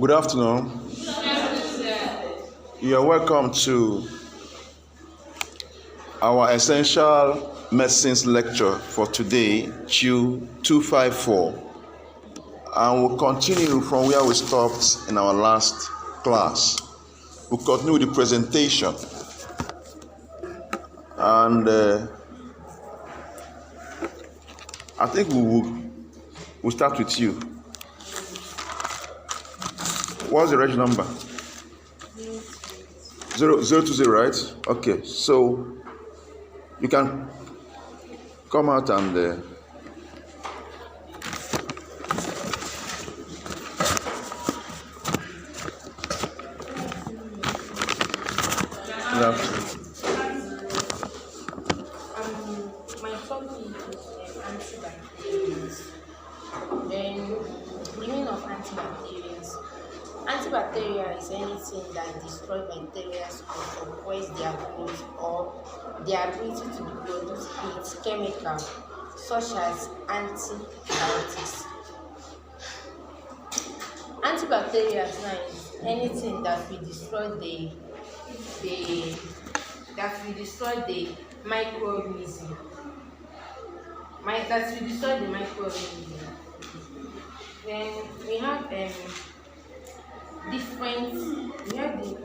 Good afternoon. You are welcome to our essential medicines lecture for today, CHCHT 254, and we'll continue from where we stopped in our last class. We'll continue with the presentation, and I think we'll start with you. What's the reg number? 020, right? Okay, so you can come out and my topic is antibacterials. Then, the meaning of antibacterials. Antibacterial is anything that destroys bacteria or suppresses their growth or their ability to produce heat chemical, such as antibiotics. Antibacterials now is anything that will destroy the microorganism. Then we have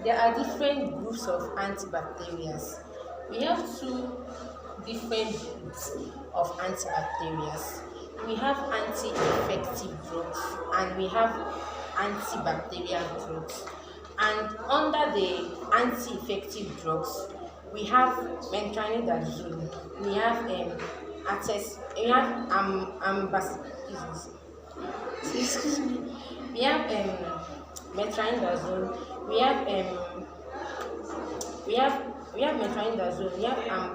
there are different groups of antibacterials. We have two different groups of antibacterials. We have anti-infective drugs and we have antibacterial drugs. And under the anti-infective drugs, we have metronidazole, we have we have metronidazole, we have metronidazole,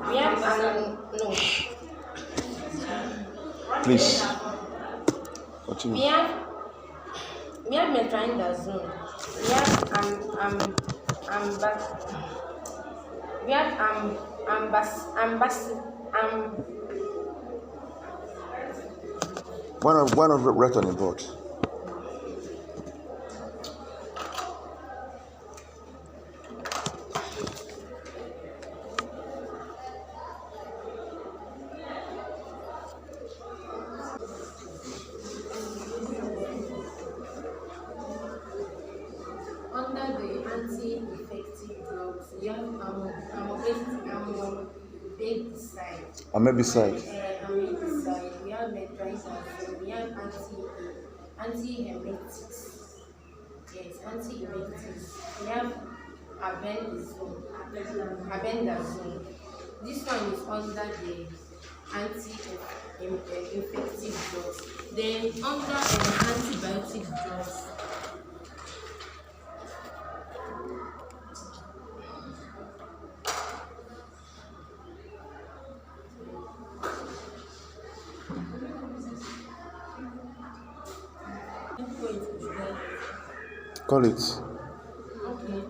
we have please continue. We have metronidazole, we have One of right on the board. under the anti-infective drugs, we have amebicide, we have metronidazole, we have anti-emetics, we have albendazole. This one is under the anti-infective drugs. Then under antibiotic drugs, Call it. okay.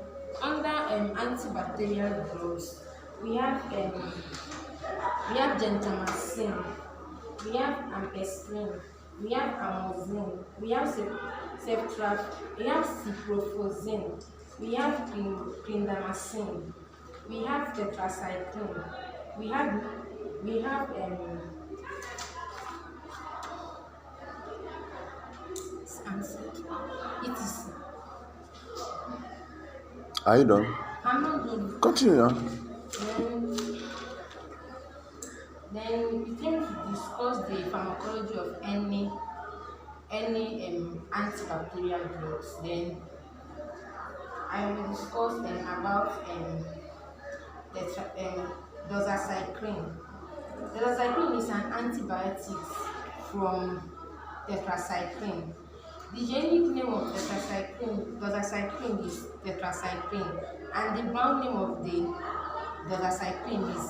Under antibacterial drugs, we have gentamicin, we have ampicillin, we have amoxicillin, we have we have ciprofloxacin, we have clindamycin, we have tetracycline, we have etc. Are you done? I'm not done. Continue now. Then we came to discuss the pharmacology of any antibacterial drugs. Then I will discuss about doxycycline. Doxycycline is an antibiotic from tetracycline. The generic name of doxycycline is tetracycline, and the brand name of the doxycycline is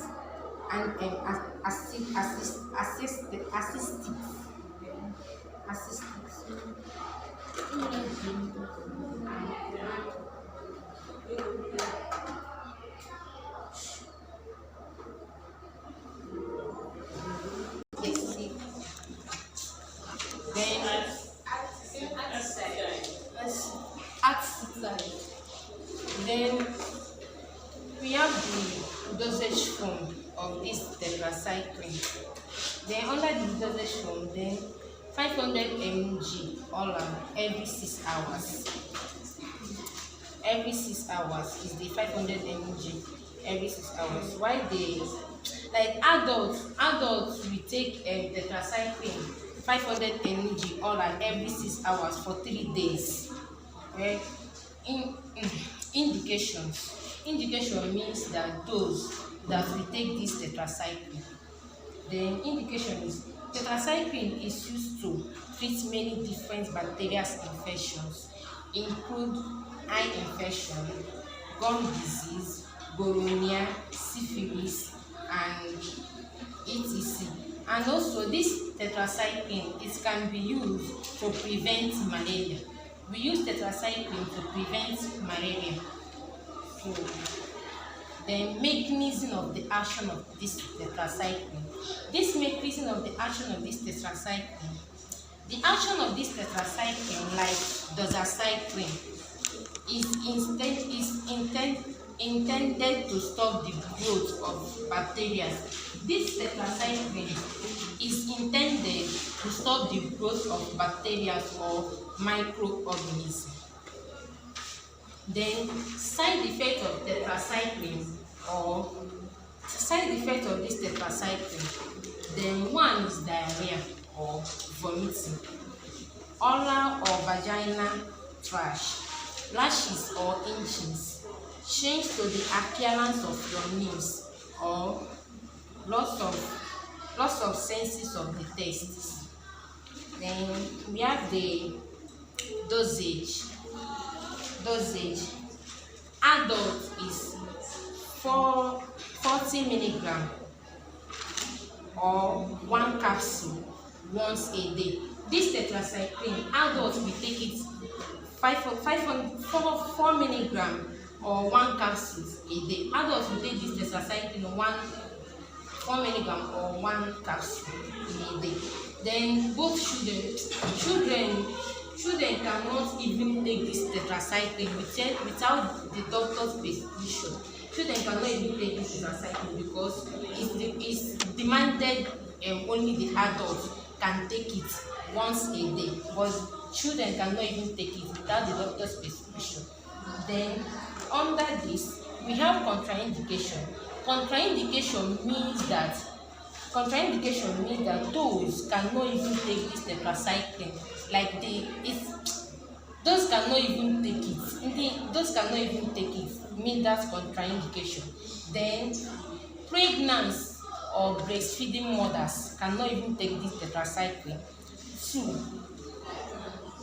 Then under the dosage form, then 500 mg oral every 6 hours. Every 6 hours is the 500 mg every 6 hours. Why they like adults will take tetracycline 500 mg oral every 6 hours for 3 days. Right? Indication means that those that will take this tetracycline. The indication is tetracycline is used to treat many different bacterial infections, include eye infection, gum disease, gonorrhea, syphilis, and etc. And also this tetracycline, it can be used to prevent malaria. We use tetracycline to prevent malaria. So the mechanism of the action of this tetracycline. This mechanism of the action of this tetracycline. The action of this tetracycline, like doxycycline, is intended to stop the growth of bacteria. This tetracycline is intended to stop the growth of bacteria or microorganisms. Then side effect of tetracycline or side effect of this tetracycline, then one is diarrhea or vomiting, oral or vaginal thrush, lashes or itching, change to the appearance of your nails, or loss of senses of the taste. Then we have the dosage. Adult is 40 milligram or 1 capsule once a day. This tetracycline, adults will take it 4 milligram or 1 capsule a day. Adults will take this tetracycline 4 milligram or 1 capsule in a day. Then both children cannot even take this tetracycline without the doctor's prescription. Children cannot even take this tetracycline because it's demanded only the adults can take it once a day, but children cannot even take it without the doctor's prescription. Then under this, we have contraindication. Contraindication means that those cannot even take this tetracycline. Like those cannot even take it. Those cannot even take it. Means that's contraindication. Then pregnant or breastfeeding mothers cannot even take this tetracycline. 2.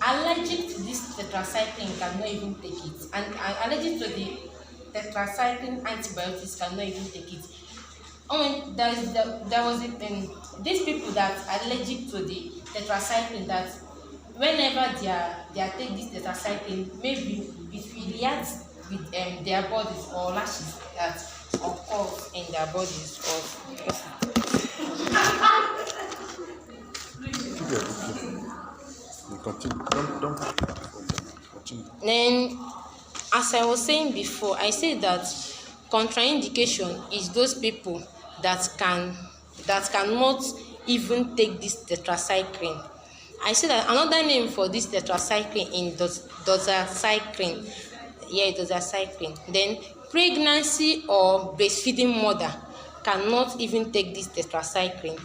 Allergic to this tetracycline cannot even take it, and allergic to the tetracycline antibiotics cannot even take it. There was these people that are allergic to the tetracycline, that whenever they take this tetracycline, maybe it will react with their bodies or lashes that occurs in their bodies Then, as I was saying before, I said that contraindication is those people that cannot even take this tetracycline. I said that another name for this tetracycline is doxycycline. Yeah, doxycycline. Then pregnancy or breastfeeding mother cannot even take this tetracycline.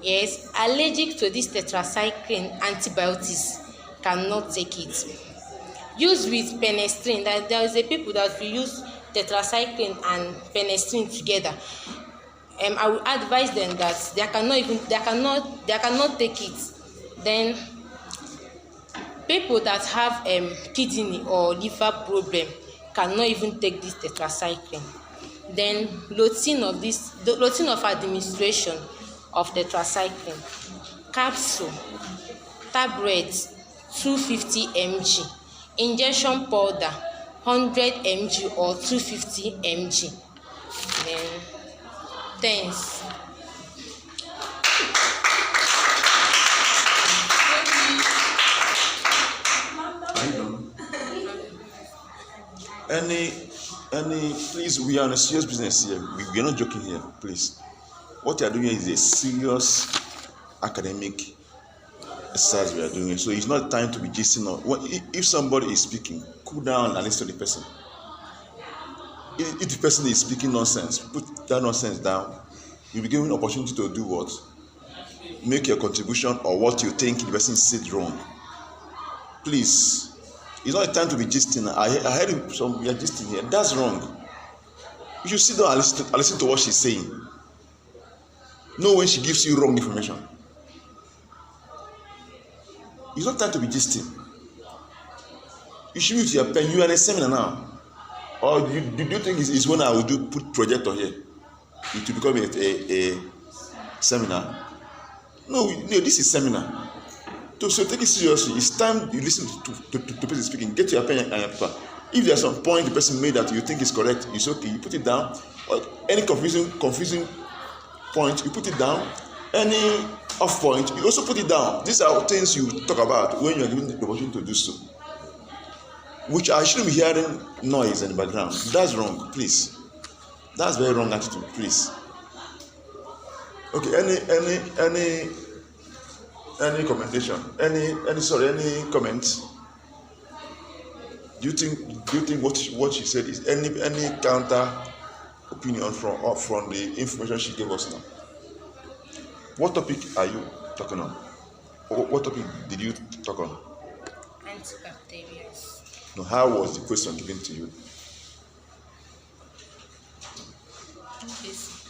Yes, allergic to this tetracycline antibiotics cannot take it. Used with penicillin, that there is a people that will use tetracycline and penicillin together. I will advise them that they cannot take it. Then people that have kidney or liver problem cannot even take this tetracycline. Then routine of administration of tetracycline: capsule, tablets 250 mg, injection powder 100 mg or 250 mg. Then thanks. Please, we are on a serious business here. We are not joking here, please. What you are doing is a serious academic exercise we are doing. So it's not time to be gisting on. If somebody is speaking, cool down and listen to the person. If the person is speaking nonsense, put that nonsense down. You'll be given opportunity to do what? Make your contribution or what you think the person said wrong. Please, it's not a time to be gisting. I heard some we are gisting here. That's wrong. You should sit down and listen to what she's saying. Know when she gives you wrong information. It's not time to be gisting. You should use your pen. You are in a seminar now. Or do you think it's when I will put projector here? It will become a seminar. No, this is seminar. So take it seriously. It's time you listen to the person speaking. Get your pen and your paper. If there's some point the person made that you think is correct, it's okay. You put it down. Or any confusing point, you put it down. Any off point, you also put it down. These are things you talk about when you are given the opportunity to do so. Which I shouldn't be hearing noise in the background. That's wrong, please. That's very wrong attitude, please. Okay, any commentation? Any comments? Do you think what she said is any counter opinion from the information she gave us now? What topic are you talking on? What topic did you talk on? Antibacterials. No, how was the question given to you? Yes.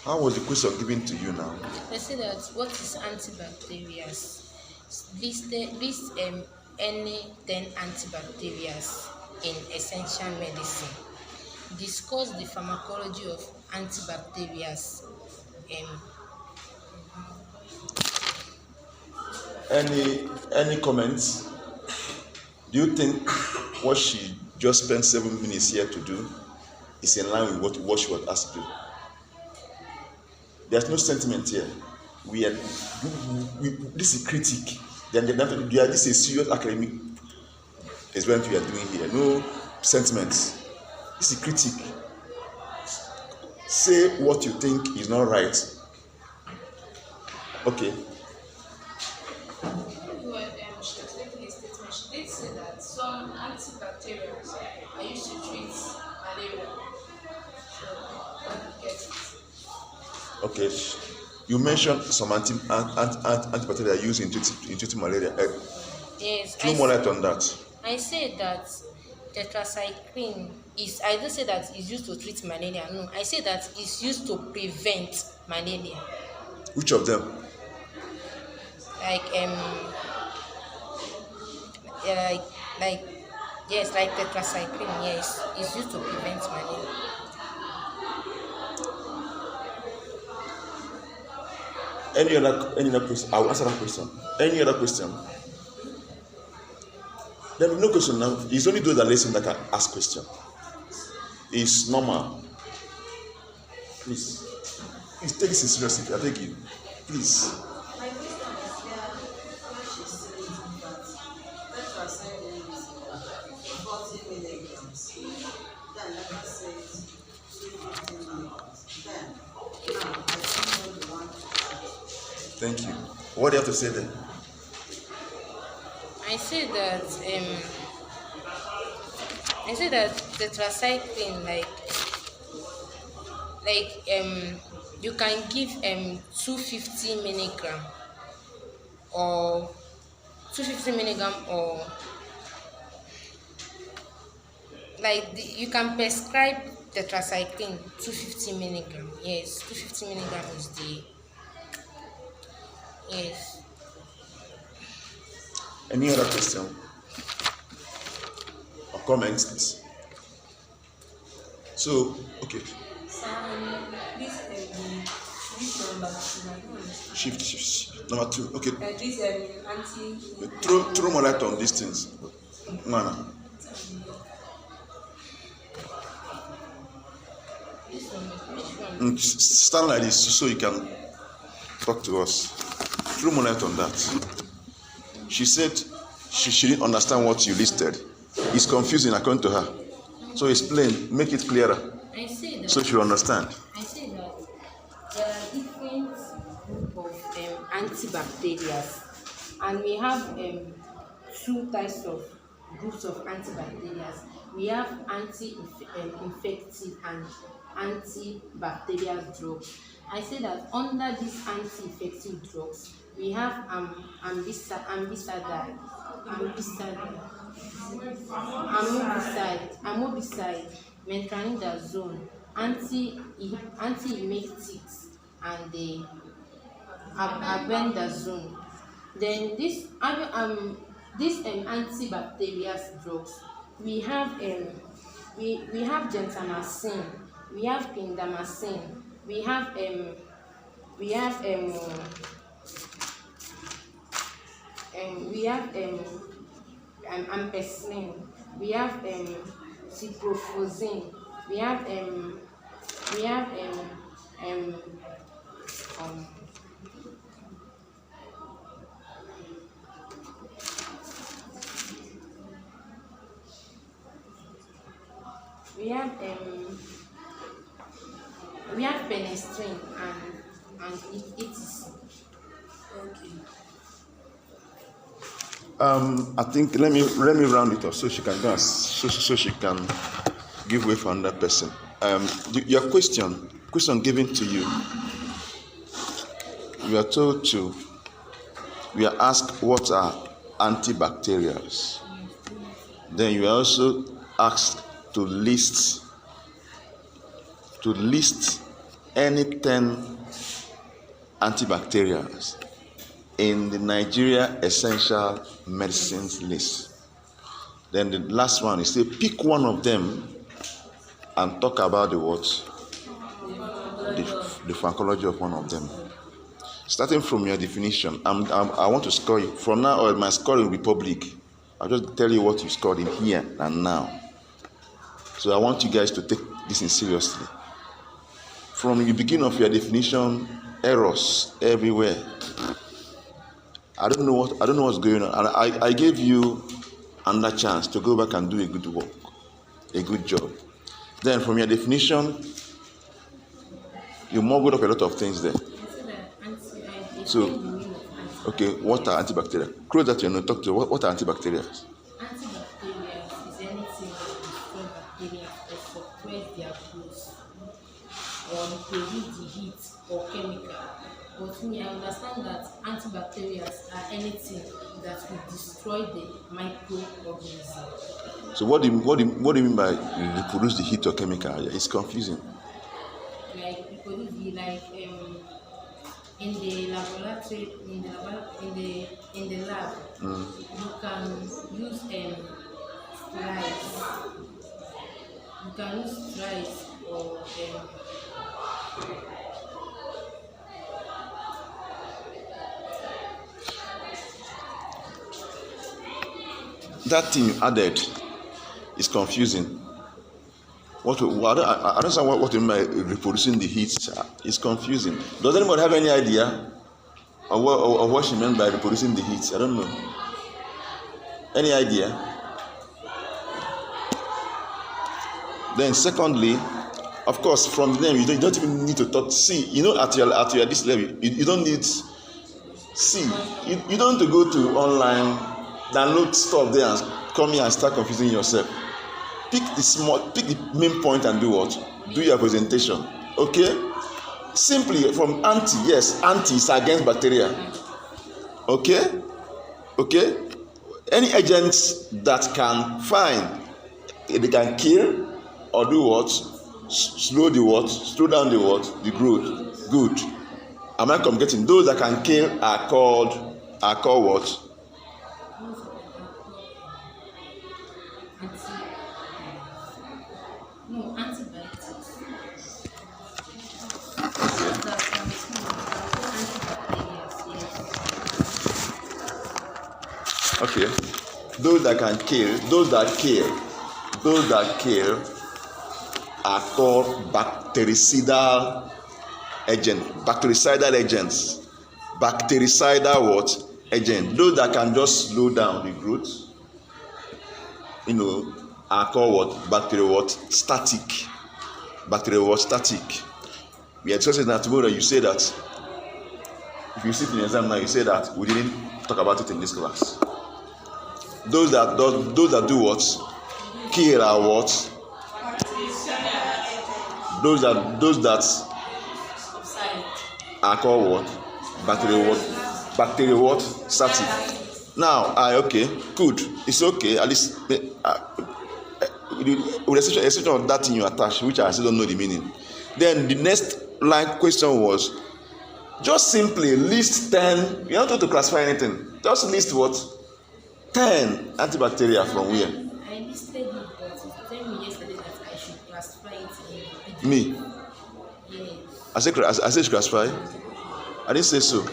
How was the question given to you now? I say that what is antibacterials? List any 10 antibacterials in essential medicine. Discuss the pharmacology of antibacterials. Any comments? Do you think what she just spent 7 minutes here to do is in line with what she was asked to do? There's no sentiment here. This is critique. This is serious academic experiment we are doing here. No sentiments. This is critique. Say what you think is not right. Okay. She did say that some antibacterials are used to treat malaria. Okay. You mentioned some antibacterial used in treating malaria. Yes. Throw more light on that. I say that tetracycline is. I don't say that it's used to treat malaria. No, I say that it's used to prevent malaria. Which of them? Like tetracycline. Yes, it's used to prevent malaria. Any other question? I will answer that question. Any other question? There will be no question now. It's only those that listen that can ask question. It's normal. Please take this seriously. I beg you. Please. My question is when she said that tetracycline is 40 milligrams, then let me say 350 milligrams. Then, now I don't know the one. Thank you. What do you have to say then? I say that tetracycline you can give 250 milligram or 250 milligram or you can prescribe tetracycline 250 milligram. Yes, 250 milligram is the yes. Any other question or comments? So, okay. Shift. Number 2. Okay. Throw more light on these things. No. Stand like this so you can talk to us. Throw more light on that. She said she didn't understand what you listed. It's confusing according to her. So explain, make it clearer. I say that. So she'll understand. I say that there are different group of antibacterials, and we have two types of groups of antibacterials. We have anti-infective and antibacterial drugs. I say that under these anti-infective drugs, we have amobicide, metronidazole, anti-emetics, and the albendazole. Then these antibacterial drugs, we have gentamicin, we have clindamycin, we have ampicillin, we have ciprofloxacin, we have penicillin, and it is okay. I think let me round it up so she can go so she can give way for another person. Your question given to you. We are asked what are antibacterials. Then you are also asked to list any 10 antibacterials in the Nigeria Essential Medicines list. Then the last one is say pick one of them and talk about the pharmacology of one of them. Starting from your definition, I want to score you. From now on, my scoring will be public. I'll just tell you what you scored in here and now. So I want you guys to take this in seriously. From the beginning of your definition, errors everywhere. I don't know what's going on. And I gave you another chance to go back and do a good work, a good job. Then from your definition, you mumbled up a lot of things there. So, okay, what are antibacterial? Close that you know, talk to what are antibacterial? Antibacterial is anything that destroys bacteria or suppress their growth or reproduce the heat or chemical. But me, I understand that antibacterials are anything that will destroy the microorganism. So what do you mean by reproduce the heat or chemical? It's confusing. Like reproduce the in the laboratory, in the lab, you can use slides. You can use slides or that thing you added is confusing. I don't understand what you mean by reproducing the heat. It's confusing. Does anybody have any idea of what she meant by reproducing the heat? I don't know. Any idea? Then secondly, of course, from them you don't even need to talk. See, at your this level, you don't need. See, you don't need to go to online, download stuff there and come here and start confusing yourself. Pick the main point and do what? Do your presentation. Okay? Simply from anti, yes, anti is against bacteria. Okay? Okay? Any agents that can they can kill or do what? Slow down the what? The growth. Good. Am I getting? Those that can kill are called what? Antibiotics. Okay. Those that are called bactericidal agents. Bactericidal what? Agent. Those that can just slow down the growth, are called what? Bacterial what? Static. We are discussing that tomorrow. You say that If you sit in the exam now, you say that we didn't talk about it in this class. Those that do what? Kill are what? Those that are called what? Bacteriostatic. Now, okay, good. It's okay. At least with exception of that thing you attach, which I still don't know the meaning. Then the next line question was just simply list 10. You don't have to classify anything. Just list what? 10 antibacterial from where? I listed it, but you told me yesterday that I should classify it in Me. Yes. I said classify. I didn't say so.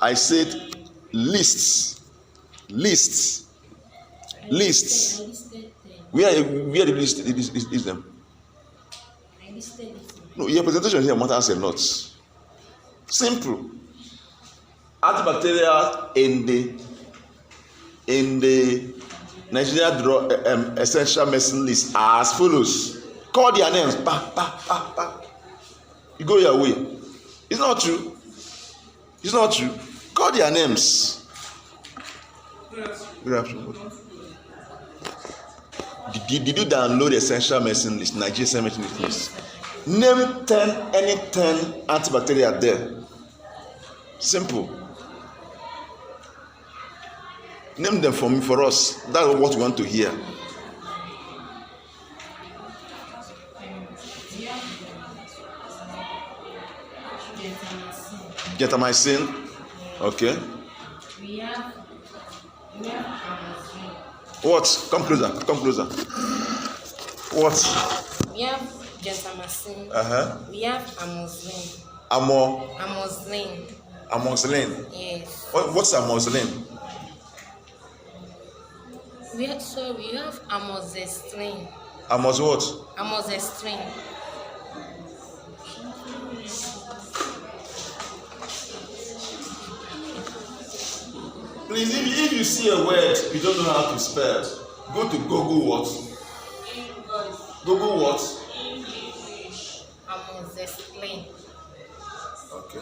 I said lists. I listed 10. Where did you list them? I listed it. No, your presentation here matters a lot. Simple. Antibacterial in the Nigeria essential medicine list are as follows. Call their names. You go your way. It's not true. Call their names. Good afternoon. Did you download the essential medicine list, Nigeria essential medicine list? Name 10 antibacterial there. Simple. Name them for us. That's what we want to hear. Gentamicin. Okay. We have What? Come closer. What? We have gentamicin. We have amoxicillin. Amoxicillin. Yes. What's amoxicillin? We have amoxicillin. Amos what? Amoxicillin. Please, if you see a word you don't know how to spell, go to Google what? Google what? Amoxicillin. Okay.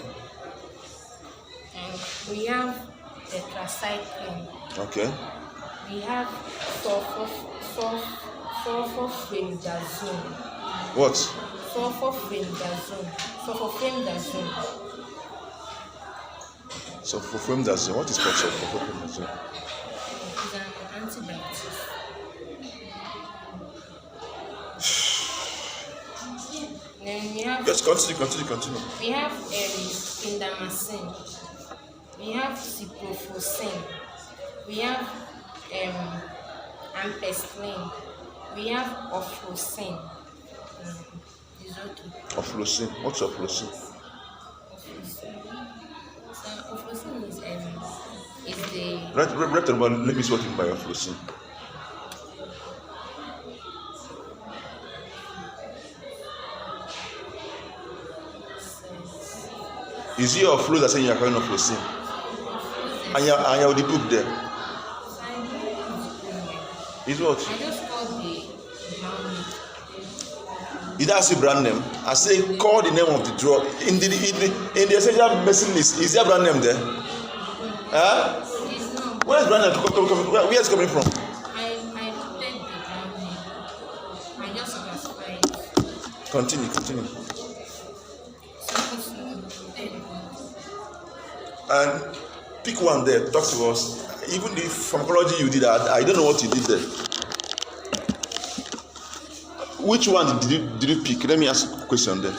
And we have tetracycline. Okay. We have sulfofimdazole. What? Sulfofimdazole. Sulfofimdazole. What is called sulfofimdazole? It's an antibiotic. Then we have. Just continue. We have clindamycin. We have ciprofloxacin. We have ampicillin. We have ofloxacin. Ofloxacin. What's ofloxacin? So ofloxacin is the. Right about. Let me see what you mean by ofloxacin. Is it your flow that saying you are carrying ofloxacin? And you have the book there. Is what? I just called the brand name. Did I say brand name? I say call the name of the drug in the essential medicine list. Is there brand name there? Huh? It's not. Where is brand name? Where is it coming from? I put the brand name. I just classified it. Continue. And pick one there. Talk to us. Even the pharmacology you did, I don't know what you did there. Which one did you pick? Let me ask a question there. I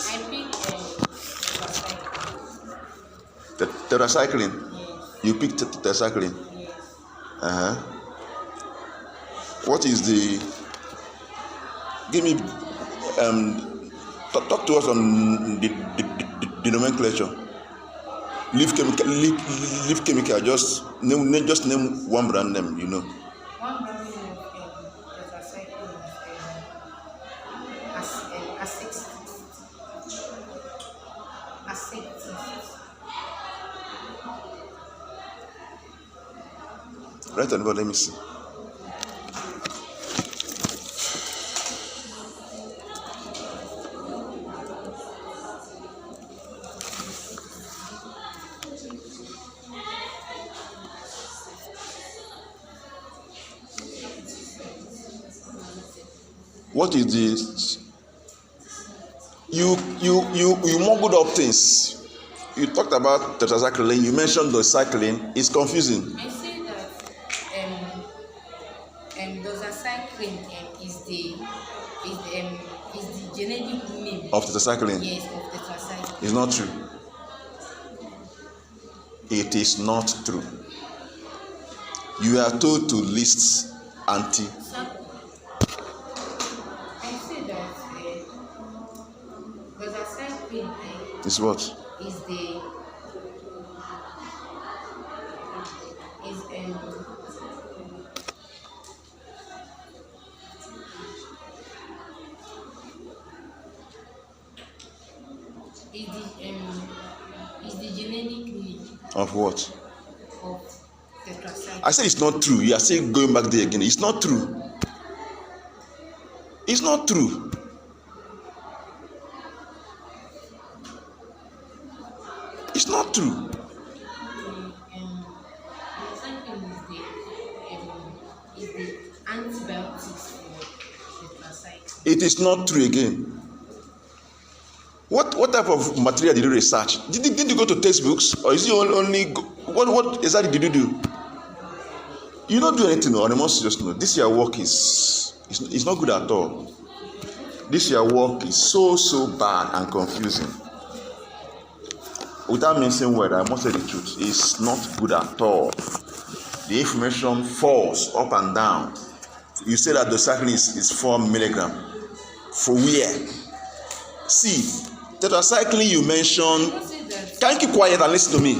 picked Tetracycline. Yes. You picked tetracycline. Yes. What is the? Give me. Talk to us on the nomenclature. Leaf chemical. Just name one brand name. You know. One brand name of tetracycline is acetic. Right and go. Let me see. What is this? You mumbled up things. You talked about tetracycline. You mentioned doxycycline. It's confusing. I say that doxycycline is the genetic name Of tetracycline. Yes, of tetracycline. It's not true. It is not true. You are told to list anti. I say that doxycycline Is what? is the genetic name Of what? of tetracycline. I said it's not true. You are still going back there again. It's not true. It's not true. It's not true. Doxycycline is the antibiotics for tetracycline. It is not true again. What type of material did you research? Did you go to textbooks, or is it only what exactly did you do? You don't do anything, or I must just know this your work is not good at all. This your work is so bad and confusing. Without mentioning word, I must say the truth. It's not good at all. The information falls up and down. You say that the doxycycline is 4 milligram. For where? See, tetracycline you mentioned. Can you keep quiet and listen to me?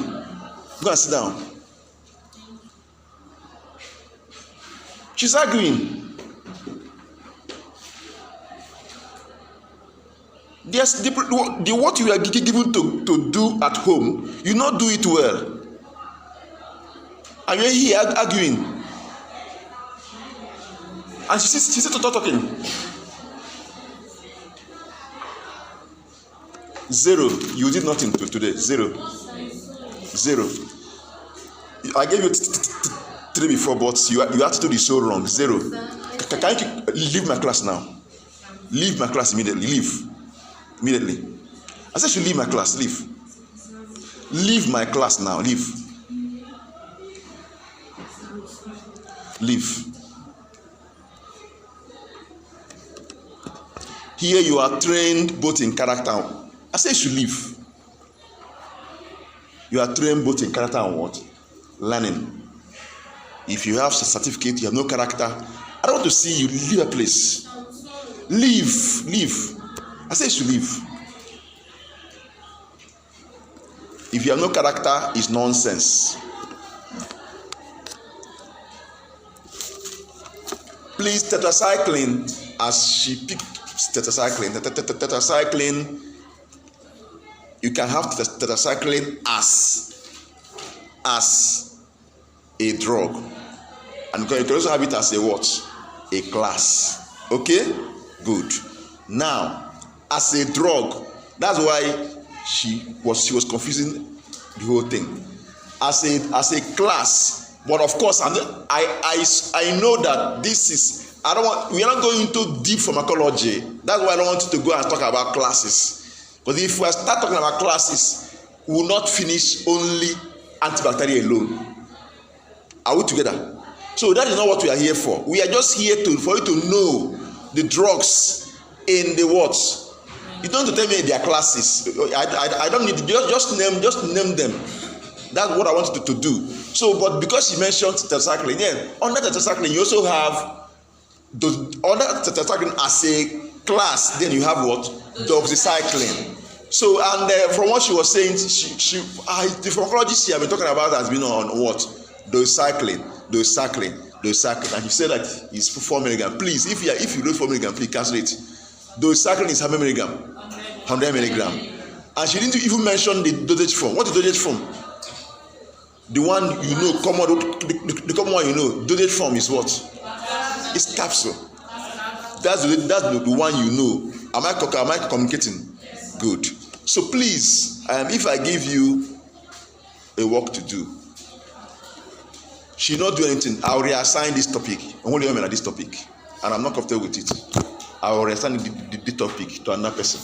Go and sit down. She's arguing. There's the what you are given to do at home, you not do it well. And you're here arguing. And she's still talking. 0. You did nothing today. 0. I gave you 3 before, but you attitude is so wrong. 0. Can you leave my class now? Leave my class immediately. Leave. Immediately. I said you leave my class. Leave. Leave my class now. Leave. Leave. Here you are trained both in character. I said you should leave. You are trained both in character and what? Learning. If you have a certificate, you have no character, I don't want to see you. Leave a place. Leave. Leave. I said you should leave. If you have no character, it's nonsense. Please, tetracycline, as she picked tetracycline, you can have tetracycline as a drug, and you can also have it as a what? A class. Okay, good. Now, as a drug, that's why she was confusing the whole thing. As a class, but of course, I know that this is. We are not going into deep pharmacology. That's why I don't want you to go and talk about classes. Because if we start talking about classes, we will not finish only antibacterial alone. Are we together? So that is not what we are here for. We are just here for you to know the drugs in the words. You don't have to tell me their classes. I don't need just name them. That's what I want you to do. So, but because you mentioned tetracycline, under tetracycline you also have under tetracycline as a class. Then you have what? Doxycycline. So, and from what she was saying, the pharmacologist she have been talking about has been on what? Doxycycline, and she said that it's 4 milligram. Please, if you do 4 milligram, please cancel it. Doxycycline is how many milligram? 100 milligram. And she didn't even mention the dosage form. What is the dosage form? The one you know, the common one you know. Dosage form is what? It's capsule. That's the one you know. Am I communicating? Good. So please, if I give you a work to do, she not do anything, I'll reassign this topic. I only remember this topic, and I'm not comfortable with it. I will understand the topic to another person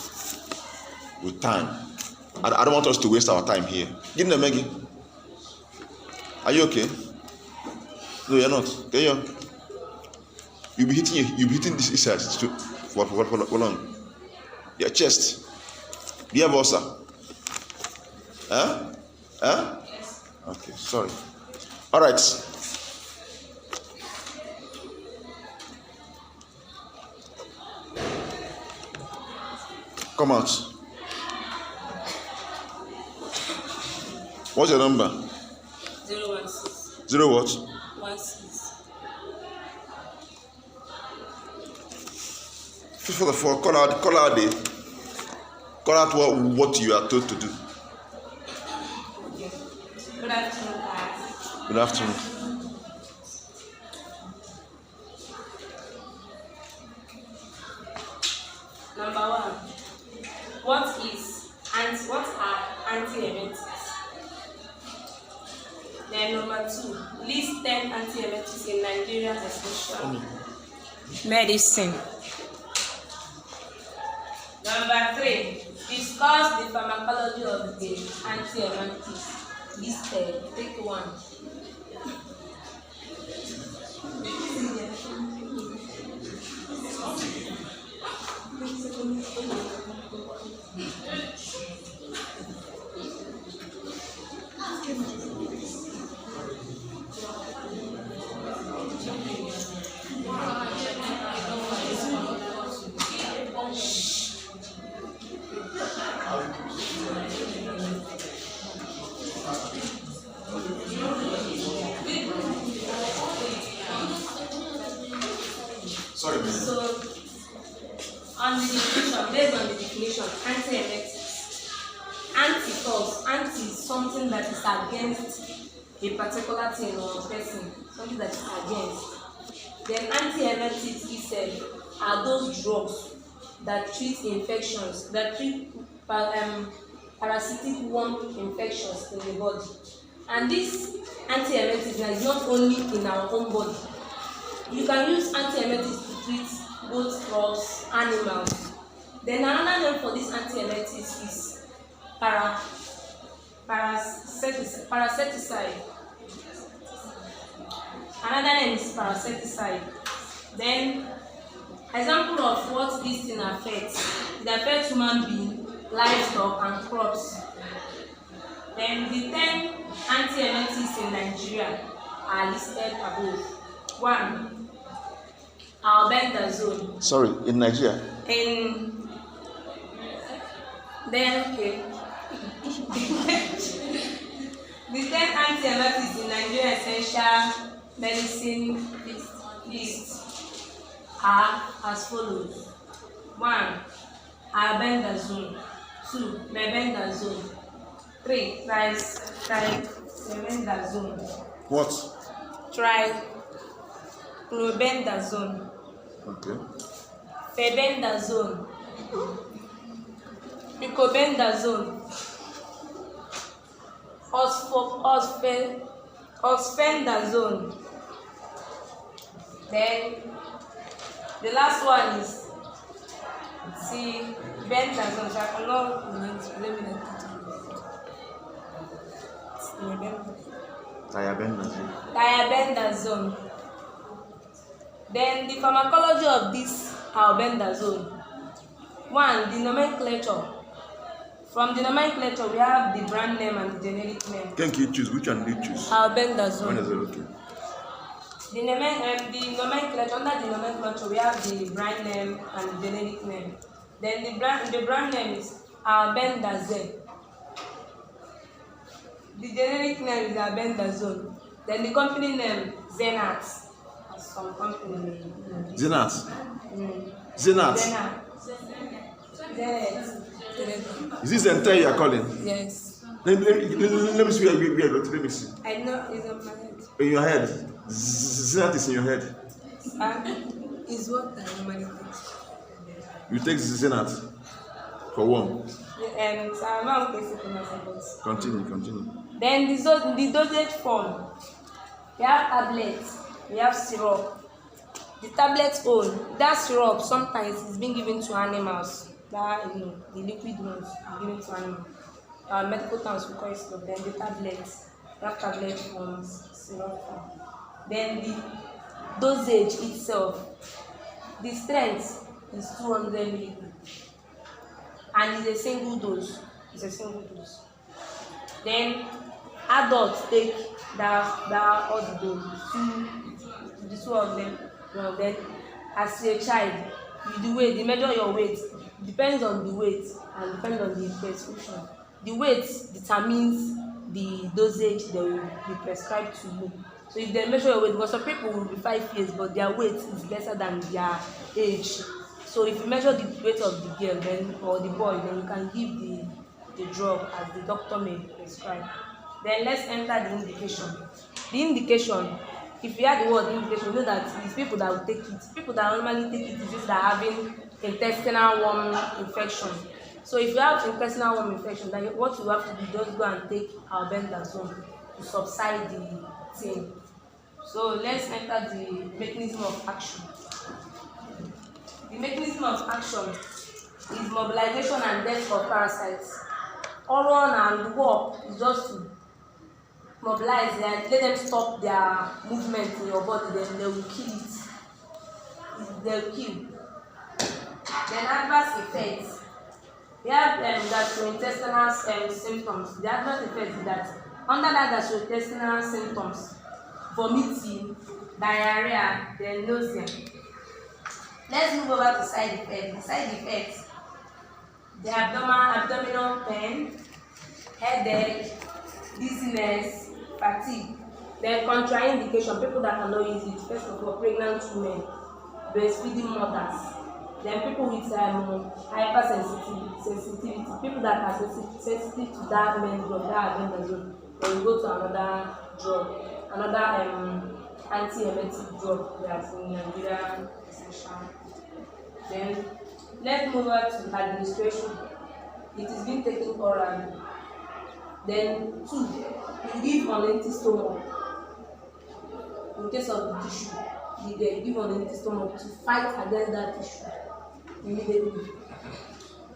with time. I don't want us to waste our time here. Give me Maggie. Are you okay? No, you're not. Okay, you'll be hitting this side for long. Your chest. Do you have ulcer? Huh? Huh? Yes. Okay, sorry. All right. Come out. What's your number? 016. 0 what? 16. For call out what you are told to do. Okay. Good afternoon, class. Good afternoon. Number 1. What are antiemetics? Then number 2. List 10 antiemetics in Nigerian essential medicine. Number 3. Discuss the pharmacology of the antiemetics. Listed. Take 1. Sorry, man. So, on the definition, based on the definition, antiemetics. Anti is something that is against a particular thing or person, something that is against. Then antiemetics are those drugs that treat infections, that treat parasitic worm infections in the body. And this antiemetics is not only in our own body. You can use antiemetics to treat both crops, animals. Then another name for this antiemetics is parasiticide. Another name is parasiticide. Then example of what this thing affects. It affects human being, livestock, and crops. Then the 10 antiemetics in Nigeria are listed above. 1. Albendazole. Sorry, in Nigeria. Okay. The 10 antiemetics in Nigeria essential medicine list are as follows. 1. Albendazole. 2. Mebendazole. 3. Triclobendazole. What? Triclobendazole. Okay. Febendazole. Picobendazole. Ospendazole. Then the last one is bendazole. So I cannot eliminate Thiabendazole. Then the pharmacology of this albendazole. 1. The nomenclature. From the nomenclature, we have the brand name and the generic name. Can you choose? Which one do you choose? Albendazole. When is it okay? The nomenclature, under the nomenclature, we have the brand name and the generic name. Then the brand name is albendazole. The generic name is albendazole. Then the company name Zenat. Some company name. Zenat. Zenat. Is this the entire you are calling? Yes. Let me see where you got. Let me see. I know it's on my head. In your head. Zenat is in your head. Is what I normally take. You take Zenat for one. Continue. Then the dosage form. We have tablets. We have syrup. The tablet own, that syrup sometimes is being given to animals. That the liquid ones are given to animals. Medical terms we call it syrup. Then the tablets, that tablet forms, syrup form. Then the dosage itself, the strength is 200 milligrams, and it's a single dose. It's a single dose. Then adults take that all the dose, the two of them. Well, then as a child, the weight, they measure your weight, depends on the weight and depends on the prescription. The weight determines the dosage they will be prescribed to you. So if they measure your weight, because some people will be 5 years but their weight is lesser than their age. So if you measure the weight of the girl then or the boy, then you can give the drug as the doctor may prescribe. Then let's enter the indication. The indication, if you hear the word indication, you know that it's people that will take it. People that normally take it is those that are having intestinal worm infection. So if you have intestinal worm infection, then what you have to do is just go and take albendazole to subside the thing. So let's enter the mechanism of action. The mechanism of action is mobilization and death of parasites. All run and walk is just to mobilize and let them stop their movement in your body, then they will kill it. They will kill. Then adverse effects. We have gastrointestinal symptoms. The adverse effects is that under that gastrointestinal symptoms, vomiting, diarrhea, then nausea. Let's move over to side effects. The side effects, the abdominal pain, headache, dizziness, fatigue. Then contraindication, people that cannot use it. First of all, pregnant women, breastfeeding mothers. Then people with hypersensitivity, people that are sensitive to that main drug, that albendazole, then you go to another drug, another anti-emetic drug that's in Nigeria essential. Then let's move on to administration. It is being taken orally. Then 2, you give on empty stomach. In case of the tissue, you give on empty stomach to fight against that tissue immediately.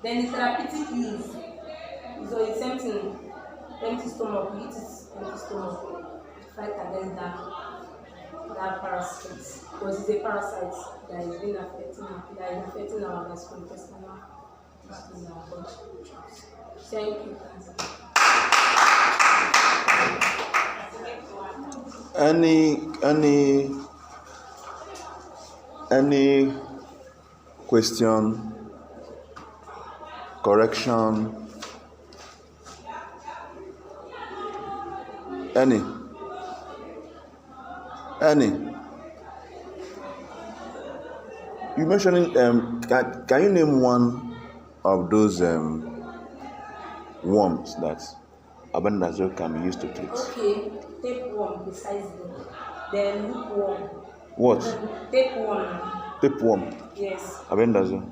Then the therapeutic use is on the same thing. Empty stomach, you eat it empty stomach to fight against that parasite, because it's a parasite that is being affecting our gastrointestinal system in our body. Thank you. Any question, correction, any? You mentioned can you name one of those worms that albendazole can be used to treat? Okay, tapeworm precisely. Then loopworm. What? Tapeworm. Tapeworm. Yes. Albendazole.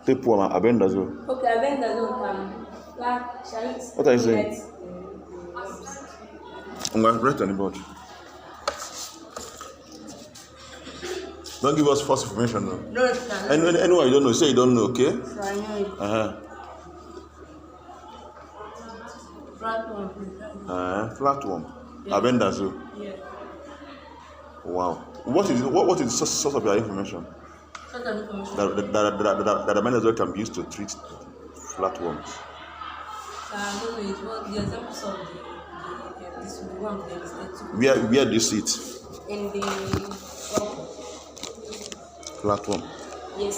Tapeworm and albendazole. Okay, albendazole can. What are you saying? I'm going to write on the board. Don't give us false information, though. No, it's not. Anyone you don't know, say you don't know, okay? So I know it. Flatworm. Flatworm. Yeah. Albendazole. Yeah. Wow. What is the source of your information? What of information? That albendazole can be used to treat flatworms. I don't know. It's what the examples of this one they listed to. Where do you see it? In the Flatworm. Yes.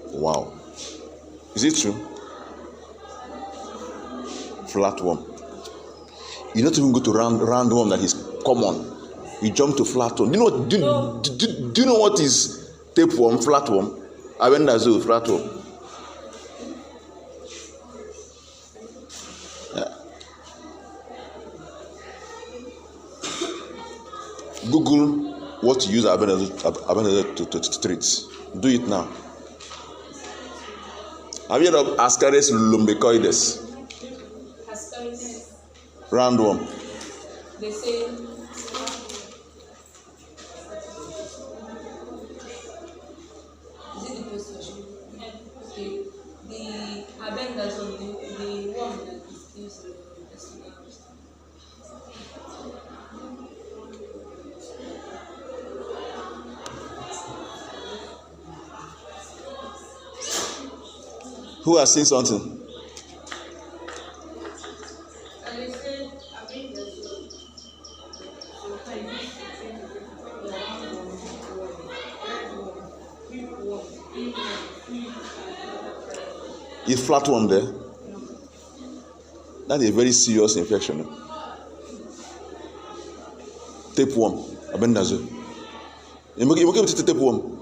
Wow. Is it true? Flatworm. You don't even go to roundworm that is common. You jump to flatworm. Do you know what is tapeworm, flatworm? Albendazole, flatworm. Google what to use albendazole to treat. Do it now. Have you heard of Ascaris lumbricoides? Ascaris. Roundworm. They say Who has seen something? Is flatworm there? That is a very serious infection. Tapeworm, abendazo. You make it tapeworm.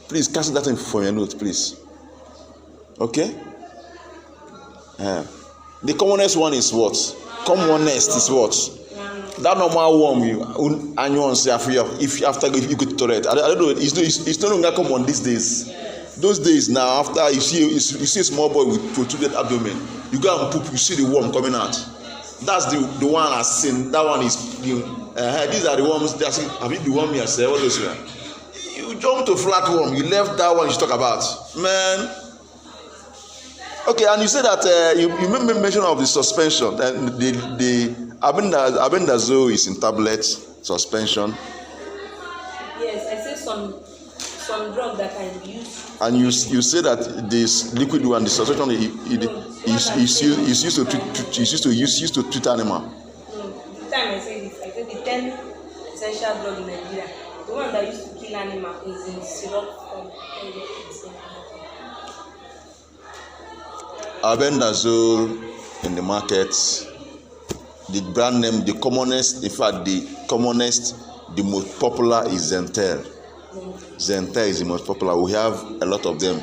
Please cancel that in for your note, please. Okay? The commonest one is what? Commonest is what? That normal worm you and you want to say if after you go to toilet. I don't know. It's no longer common these days. Those days now, after you see a small boy with protruded abdomen, you go and poop, you see the worm coming out. That's the one I've seen. That one is these are the worms. Have you the worm yourself? What those were? You jump to flatworm. You left that one you talk about, man. Okay, and you say that you made mention of the suspension. The albendazole is in tablet suspension. Yes, I say some drug that can be used. And you say that this liquid one, the suspension, is used to treat animal. No, the time I say this, I say the 10 essential drugs in Nigeria. The one that used to kill animal is in syrup form. Albendazole in the market, the brand name, the commonest, in fact, the most popular is Zentel. Zentel is the most popular. We have a lot of them.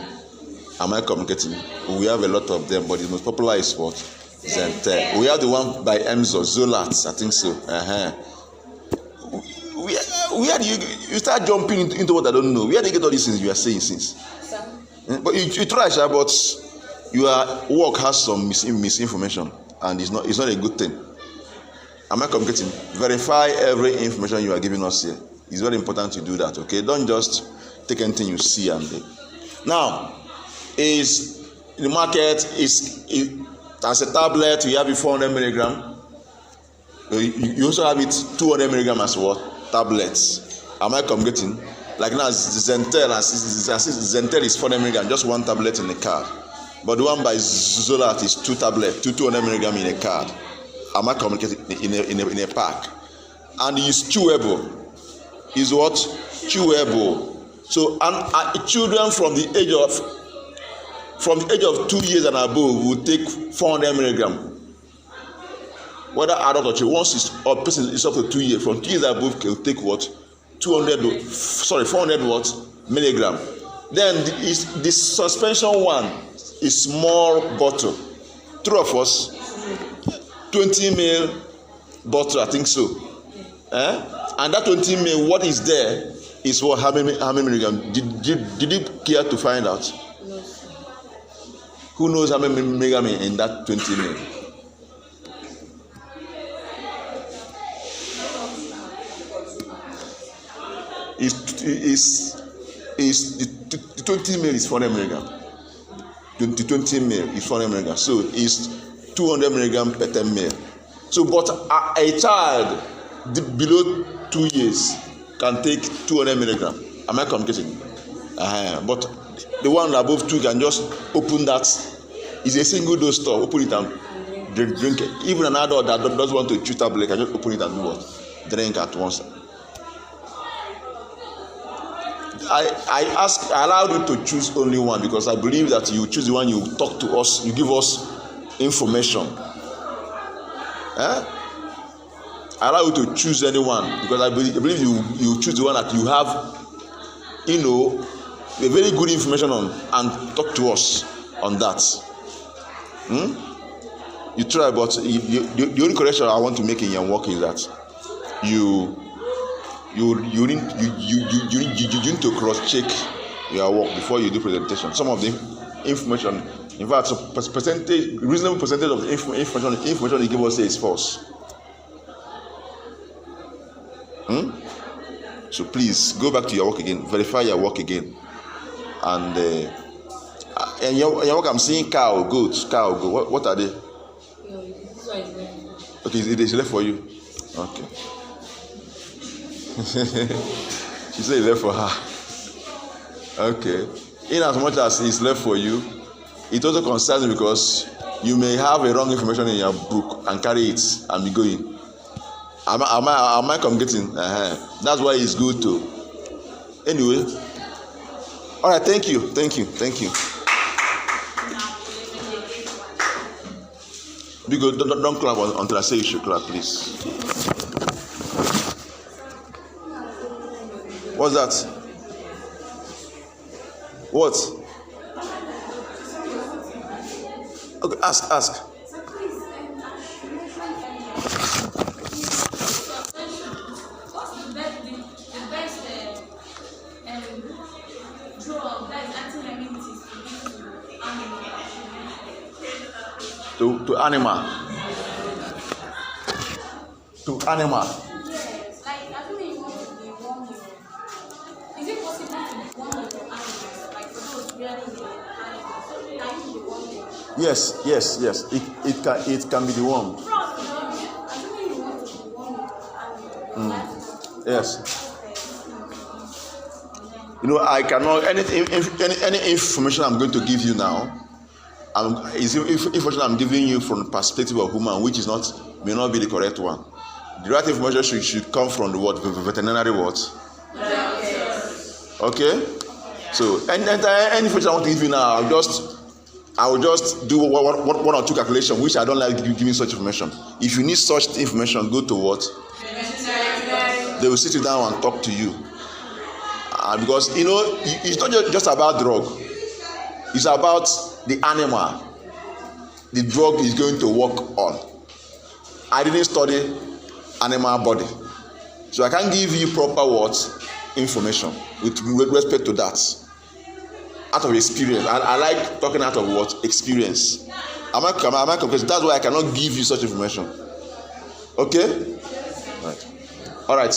Am I communicating? We have a lot of them, but the most popular is what? Zentel. We have the one by Emzo, Zolats, I think so. Where do you start jumping into what I don't know? Where do you get all these things you are saying since? But you try, but your work has some misinformation, and it's not a good thing. Am I communicating? Verify every information you are giving us here. It's very important to do that. Okay, don't just take anything you see and now is in the market is as a tablet. You have it 400 milligram. You also have it 200 milligram as what? Tablets. Am I communicating? Like now Zentel is 400 milligram, just one tablet in the card. But the one by Zolat is 2 tablets, 200 milligram in a card. Am I communicating in a pack? And it's chewable. Is what? Chewable. So and children from the age of 2 years and above will take 400 milligram. Whether adult or child, once a person is up to 2 years, from 2 years above, will take what? 400 what? Milligram. Then the suspension one is small bottle. True of us, 20 ml bottle, I think so. And that 20 ml, what is there is what? How many milligram? Did you care to find out? No. Who knows how many milligram in that 20 ml? Is the 20 ml is 400 milligram. The 20 ml is 400 milligram. So it's 200 milligram per 10 ml. So, but a child below 2 years can take 200 milligram. Am I communicating? But the one above 2 can just open that. It's a single dose store. Open it and drink it. Even an adult that doesn't want to chew tablet can just open it and do what? Drink at once. I allowed you to choose only one because I believe that you choose the one you talk to us, you give us information. I allow you to choose anyone because I believe you choose the one that you have, a very good information on and talk to us on that. You try, but the only correction I want to make in your work is that you need to cross-check your work before you do presentation. Some of the information, in fact, reasonable percentage of the information you give us is false. So please go back to your work again, verify your work again, and your work. I'm seeing cow, goat. What are they? No, this one is left. Okay, it is left for you. Okay. She said it's left for her. Okay. in as much as it's left for you, it also concerns me because you may have a wrong information in your book and carry it and be going. Am I communicating? That's why it's good to. Anyway, all right. Thank you. Be good. Don't clap until I say you should clap, please. What's that? What? Okay, ask. To animal. To animal. Yes, like I don't know you want to be warm. Is it possible to be warm with your animals? Like for those rearing your animals, can you be warm? Yes. It can be the worm. I don't know you want to be warm with your animals. Yes. You know, I cannot any information I'm going to give you now. Is information I'm giving you from the perspective of human, which may not be the correct one. The right information should come from the veterinary what? Yes. Okay. So any information I want to give you now, I will just do one or two calculations, which I don't like giving such information. If you need such information, go to what? They will sit you down and talk to you. Because it's not just about drug. It's about the animal the drug is going to work on. I didn't study animal body, so I can't give you proper information with respect to that. Out of experience, I like talking out of experience. Am I confused? That's why I cannot give you such information. Okay? Right. All right.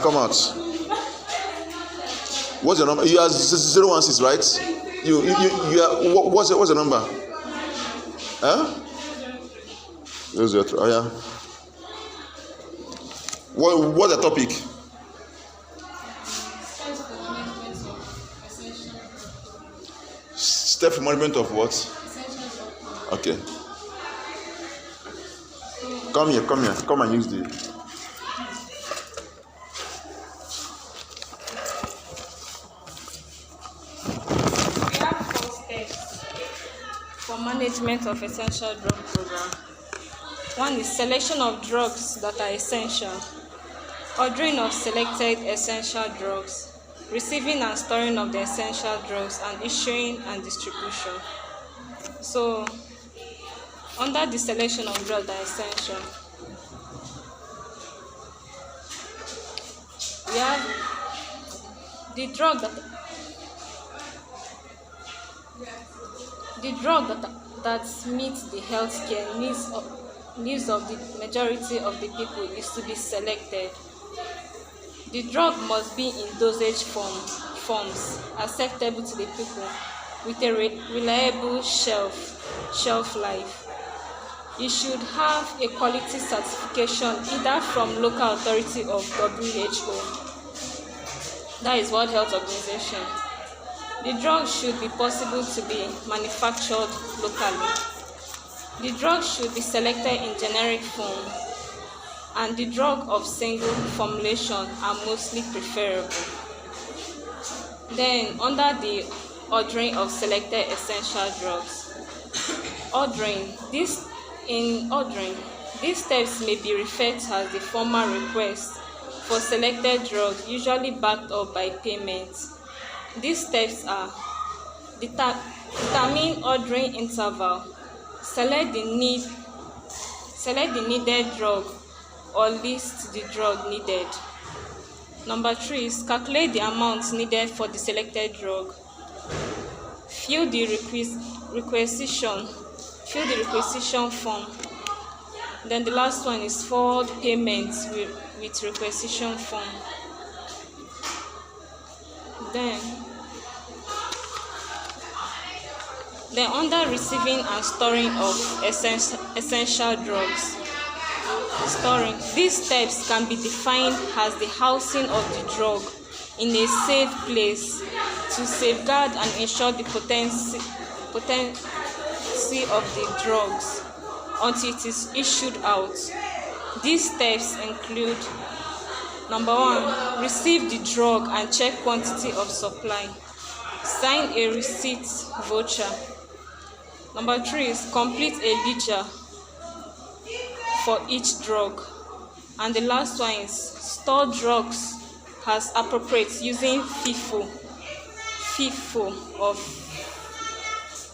Come out. What's your number? You are 016, right? You are. What's your number? Huh? 003. Oh yeah. What's the topic? Step for management of what? Okay. Come here. Come and use the. Management of essential drug program. One is selection of drugs that are essential, ordering of selected essential drugs, receiving and storing of the essential drugs, and issuing and distribution. So, under the selection of drugs that are essential, we have the drug that meets the healthcare needs of the majority of the people is to be selected. The drug must be in dosage forms acceptable to the people with a reliable shelf life. You should have a quality certification either from local authority of WHO, that is World Health Organization. The drug should be possible to be manufactured locally. The drug should be selected in generic form, and the drug of single formulation are mostly preferable. Then, under the ordering of selected essential drugs. These steps may be referred to as the formal request for selected drugs, usually backed up by payment. These steps are: determine ordering interval, select the needed drug or list the drug needed. Number 3 is calculate the amount needed for the selected drug. Fill the requisition form. Then the last one is forward payment with requisition form. Then Then under receiving and storing of essential drugs. Storing. These steps can be defined as the housing of the drug in a safe place to safeguard and ensure the potency of the drugs until it is issued out. These steps include: number 1, receive the drug and check quantity of supply. Sign a receipt voucher. Number 3 is complete a ledger for each drug. And the last one is store drugs as appropriate using FIFO of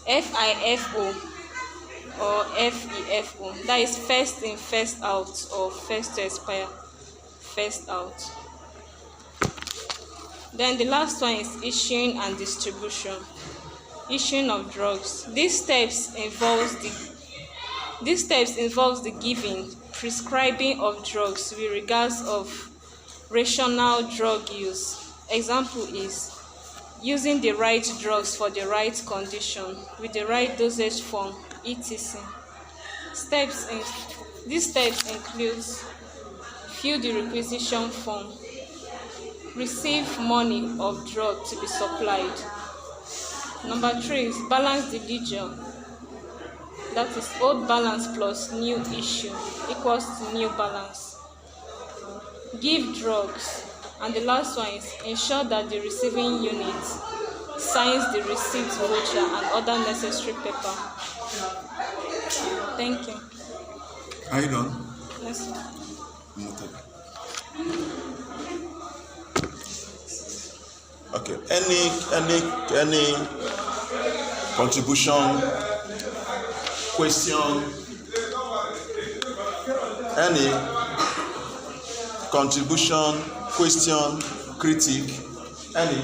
FIFO or FEFO. That is first in, first out, or first to expire, first out. Then the last one is issuing and distribution. Issuing of drugs. These steps involves the giving, prescribing of drugs with regards of rational drug use. Example is using the right drugs for the right condition with the right dosage form, etc. These steps include: fill the requisition form, receive money of drug to be supplied. Number 3 is balance the ledger. That is old balance plus new issue equals to new balance. Give drugs. And the last one is ensure that the receiving unit signs the receipt voucher and other necessary paper. Thank you. Are you done? Yes, sir. Noted. Okay. Any contribution, question? Any contribution, question, critique? Any?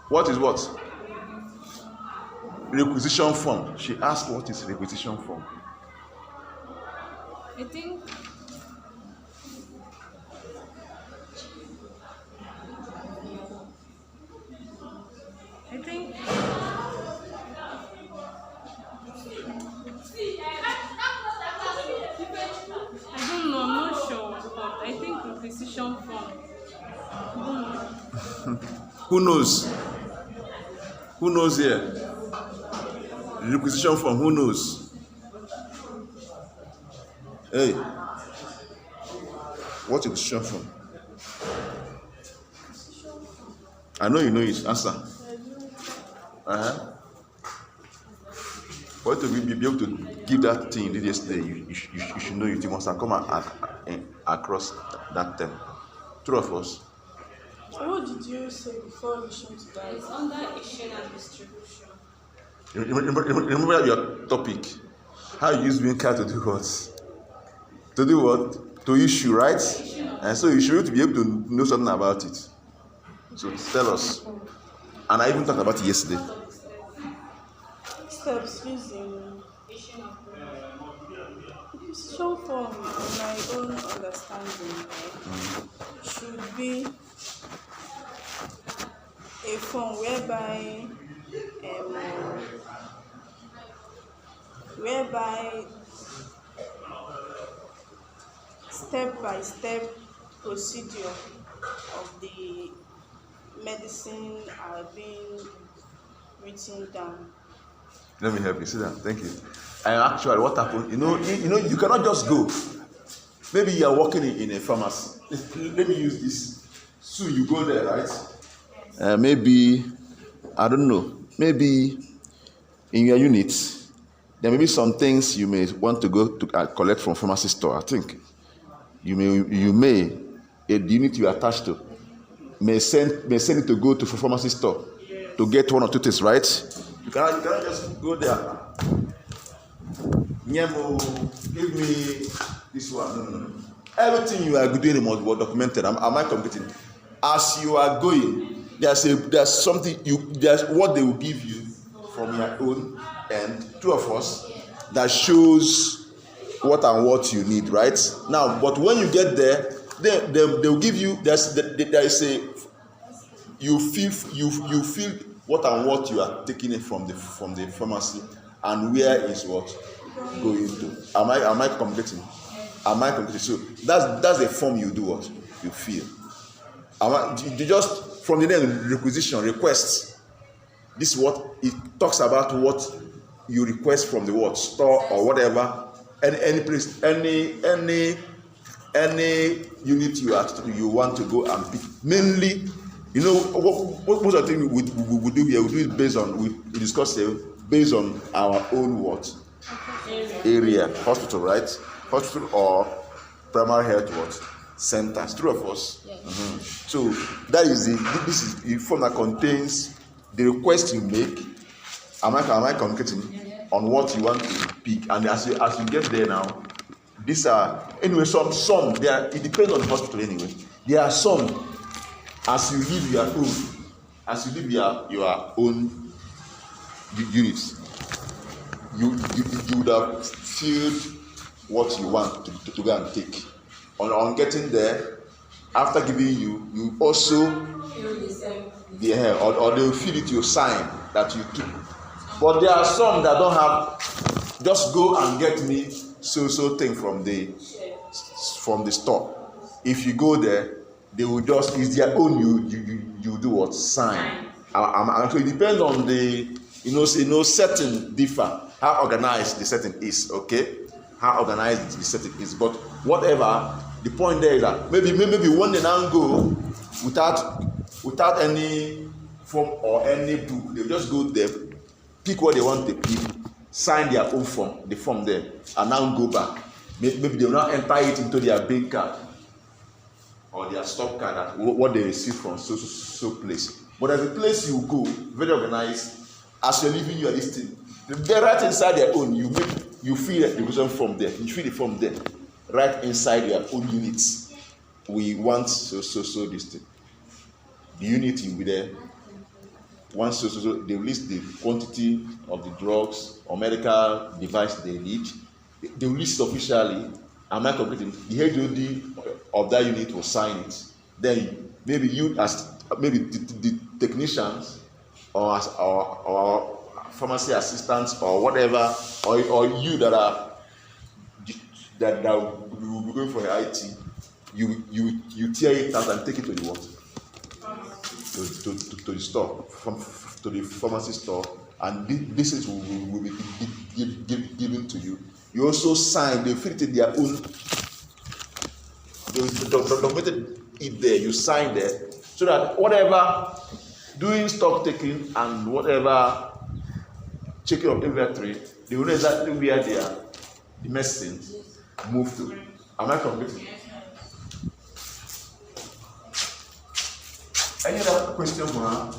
What is what? Requisition form. She asked what is requisition form. I think I don't know, I'm not sure, but I think requisition form. Who knows? Who knows here? Requisition form, who knows? Hey, what requisition form? I know you know it. Answer. For you to be able to give that thing you did yesterday, you should know it. You must have come across that term. True of us. What did you say before reaching to that? It's under issuing and distribution. Remember your topic. How you use being to do what? To do what? To issue, right? And so you should be able to know something about it. So tell us. And I even talked about it yesterday. Steps using requisition form, in my own understanding, should be a form whereby step-by-step procedure of the medicine are being written down. Let me help you. Sit down. Thank you. And actually, what happened? You know, you cannot just go. Maybe you are working in a pharmacy. Let me use this. So you go there, right? Maybe, I don't know. Maybe in your unit, there may be some things you may want to go to collect from pharmacy store. I think you may a unit you are attached to may send it to go to pharmacy store to get one or two things, right? You cannot just go there. Nyemo, give me this one. No. Everything you are doing must be documented. Am I competing? As you are going, there's something there's what they will give you from your own end, two of us, that shows what and what you need, right? Now, but when you get there, they'll give you, there is a, you feel what and what you are taking it from the pharmacy, and where is what going to. Am I communicating? So that's the form you do what you feel. You just from the name requisition, request. This is what it talks about, what you request from the what store or whatever, any place, any unit you want to go and pick. Mainly, you know, what most of the things we do here, we do it based on, we discuss it based on our own what area, hospital, right? Hospital or primary health what centers. True of us. Yes. Mm-hmm. So that is this is the form that contains the request you make. Am I communicating on what you want to pick? And as you get there now, these are anyway some there. It depends on the hospital anyway. There are some, as you leave your own units, you would have filled what you want to go and take. On getting there, after giving you also or they will fill it, you sign that you took. But there are some that don't have, just go and get me so thing from the store. If you go there, they will just, it's their own, you do what? Sign. So it depends on the, setting differ, how organized the setting is, okay? How organized the setting is. But whatever, the point there is that maybe when they now go without any form or any book, they just go there, pick what they want to pick, sign their own form, the form there, and now go back. Maybe they will now enter it into their bank card or their stock card, that what they receive from so place. But as a place you go, very organized, as you're leaving your listing, they're right inside their own. You fill the question form there. You fill the form there, right inside your own units. We want so this thing. The unit will be there. Once so they list the quantity of the drugs or medical device they need. They will list officially. Am I completing? The HOD of that unit will sign it. Then maybe you, as maybe the technicians or pharmacy assistants or whatever, or you that will be going for IT, you tear it out and take it to the what? To the store, to the pharmacy store, and this is will be given to you. You also sign, they fill it in their own, they documented it there, you sign there, so that whatever doing stock taking and whatever checking of inventory, they will know exactly where the medicines move to. Am I completing? Any other question for her?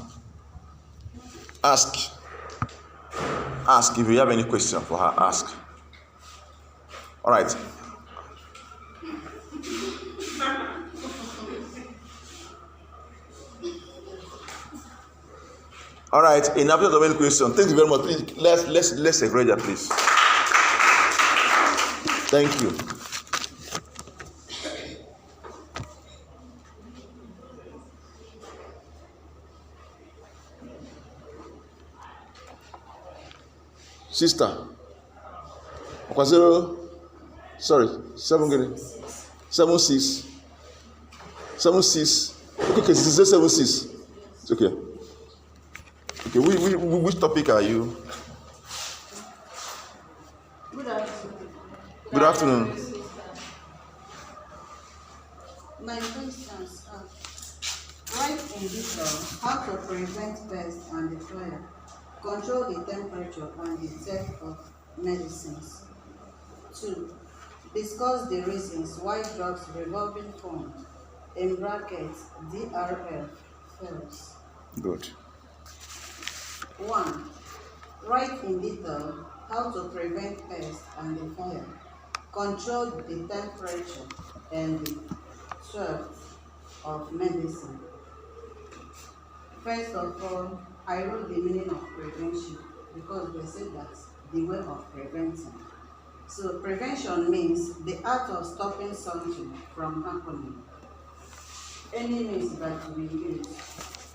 Ask if you have any question for her. Ask. All right. All right. In absence of any question, thank you very much. Please, let's encourage her, please. Thank you. Sister, 76. Okay, 76. It's okay. Okay, which topic are you? Good afternoon. Good afternoon. My questions are: write in detail how to prevent pests and the fire, control the temperature and the theft of medicines. 2. Discuss the reasons why drugs revolving fund in brackets DRF fails. Good. 1. Write in detail how to prevent pests and the fire, control the temperature and the theft of medicine. First of all, I wrote the meaning of prevention because they said that the way of preventing. So prevention means the art of stopping something from happening. Any means that we use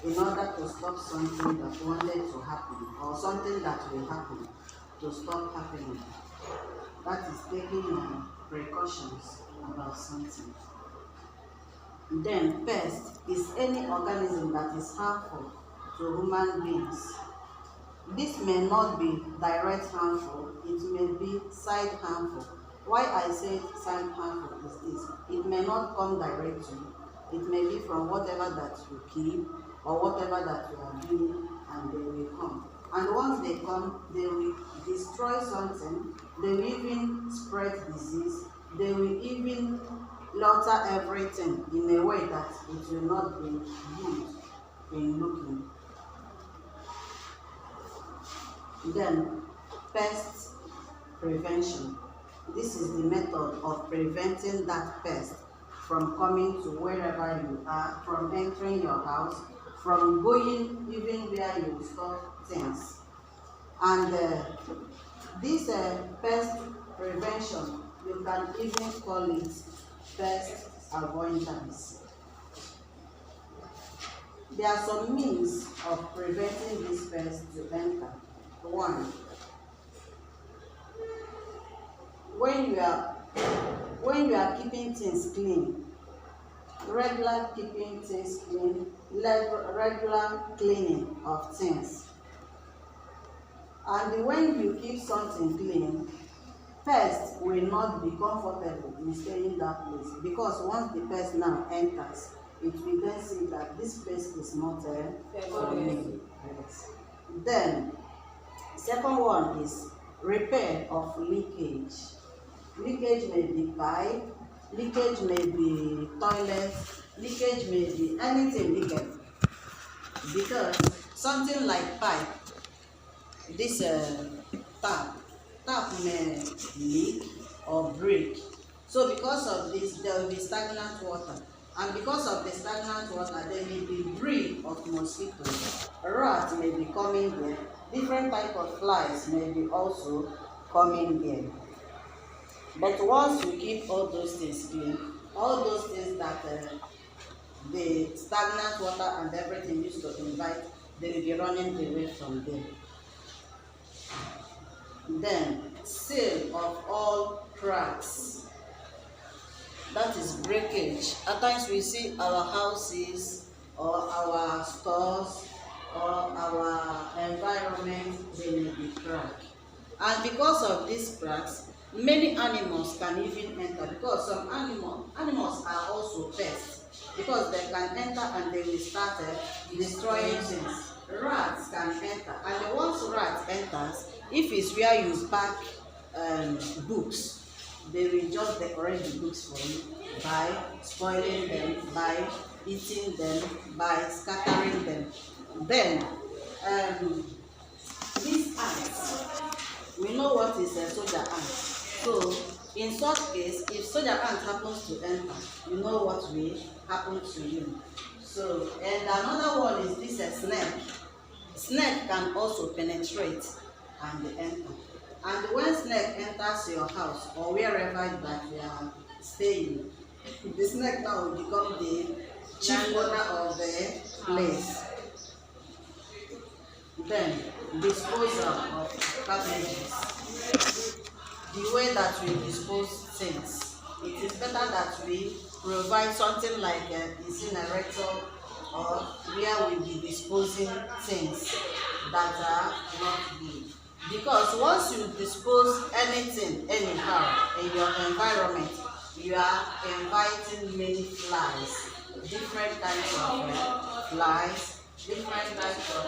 in order to stop something that wanted to happen or something that will happen to stop happening. That is taking precautions about something. Then pest is any organism that is harmful to human beings. This may not be direct harmful, it may be side harmful. Why I say side harmful is this: it may not come direct to you, it may be from whatever that you keep or whatever that you are doing, and they will come. And once they come, they will destroy something, they will even spread disease, they will even slaughter everything in a way that it will not be good in looking. Then, pest prevention. This is the method of preventing that pest from coming to wherever you are, from entering your house, from going even where you store things. And this pest prevention, you can even call it pest avoidance. There are some means of preventing this pest to enter. One, when you are keeping things clean, regular keeping things clean, regular cleaning of things. And when you keep something clean, pests will not be comfortable in staying in that place, because once the pest now enters, it will then see that this place is not for me. Yes. Then, second one is repair of leakage. Leakage may be pipe, leakage may be toilet, leakage may be anything leakage. Because something like pipe, this tap may leak or break. So because of this, there will be stagnant water. And because of the stagnant water, there may be breed of mosquitoes. Rats may be coming there. Different type of flies may be also coming there. But once you keep all those things clean, all those things that the stagnant water and everything used to invite, they will be running away from there. Then, seal of all cracks. That is breakage. At times we see our houses or our stores or our environment, they may be cracked. And because of these cracks, many animals can even enter, because some animals are also pests, because they can enter and they will start destroying things. Rats can enter, and once rat enters, if it's where you pack books, they will just decorate the books for you by spoiling them, by eating them, by scattering them. Then, these ants, we know what is a soldier ant. So, in such case, if soldier ant happens to enter, you know what will happen to you. So, and another one is this snake. Snake can also penetrate and enter. And when snake enters your house or wherever that you are staying, the snake now will become the chief owner of the place. Then, disposal of cabbages. The way that we dispose things, it is better that we provide something like a incinerator, or where we be disposing things that are not good. Because once you dispose anything anyhow in your environment, you are inviting many flies, different types of flies, different types of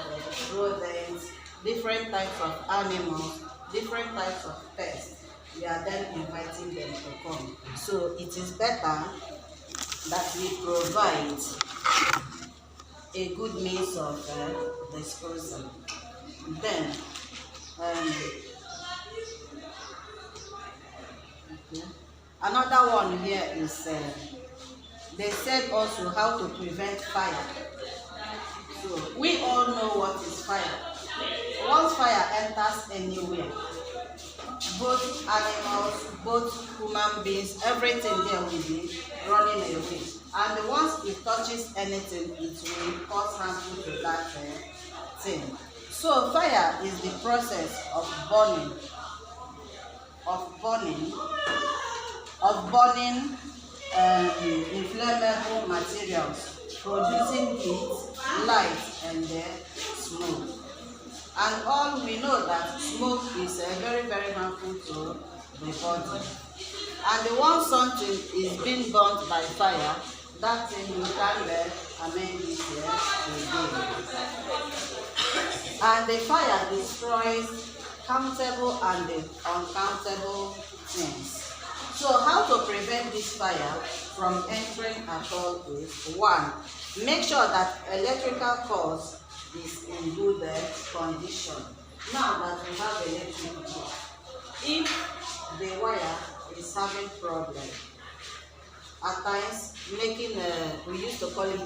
rodents, different types of animals, different types of pests. You are then inviting them to come. So it is better that we provide a good means of disposal. Then, another one here is they said also how to prevent fire. So we all know what is fire. Once fire enters anywhere, both animals, both human beings, everything there will be running away. And once it touches anything, it will cause harmful to that thing. So fire is the process of burning inflammable materials, producing heat, light, and smoke. And all we know that smoke is very, very harmful to the body. And once something is being burnt by fire, that thing you can amend it again. And the fire destroys countable and uncountable things. So how to prevent this fire from entering at all is 1. Make sure that electrical cords is in good condition. Now that we have electric cord, if the wire is having problem, at times making we used to call it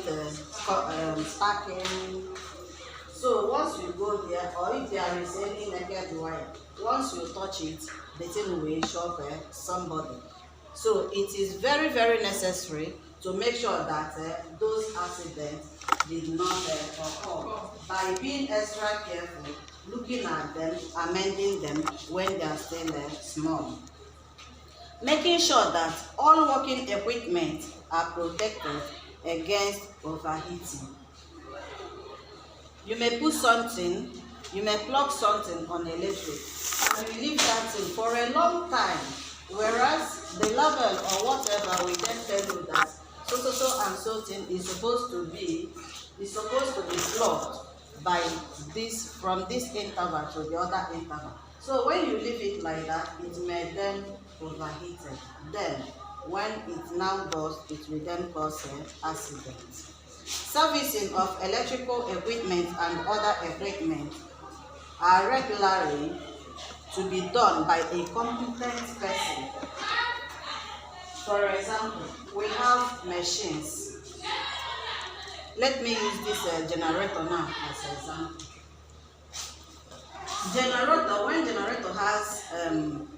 sparking. So once you go there, or if there is any naked wire, once you touch it, the thing will shock somebody. So it is very, very necessary to make sure that those accidents did not occur by being extra careful, looking at them, amending them when they are still small. Making sure that all working equipment are protected against overheating. You may put something, you may plug something on electric, and you leave that thing for a long time, whereas the level or whatever we just tell you that so and so thing is supposed to be plugged by this, from this interval to the other interval. So when you leave it like that, it may then overheat it. Then when it now does, it will then cause accidents. Servicing of electrical equipment and other equipment are regularly to be done by a competent person. For example, we have machines. Let me use this generator now as an example. Generator, when generator has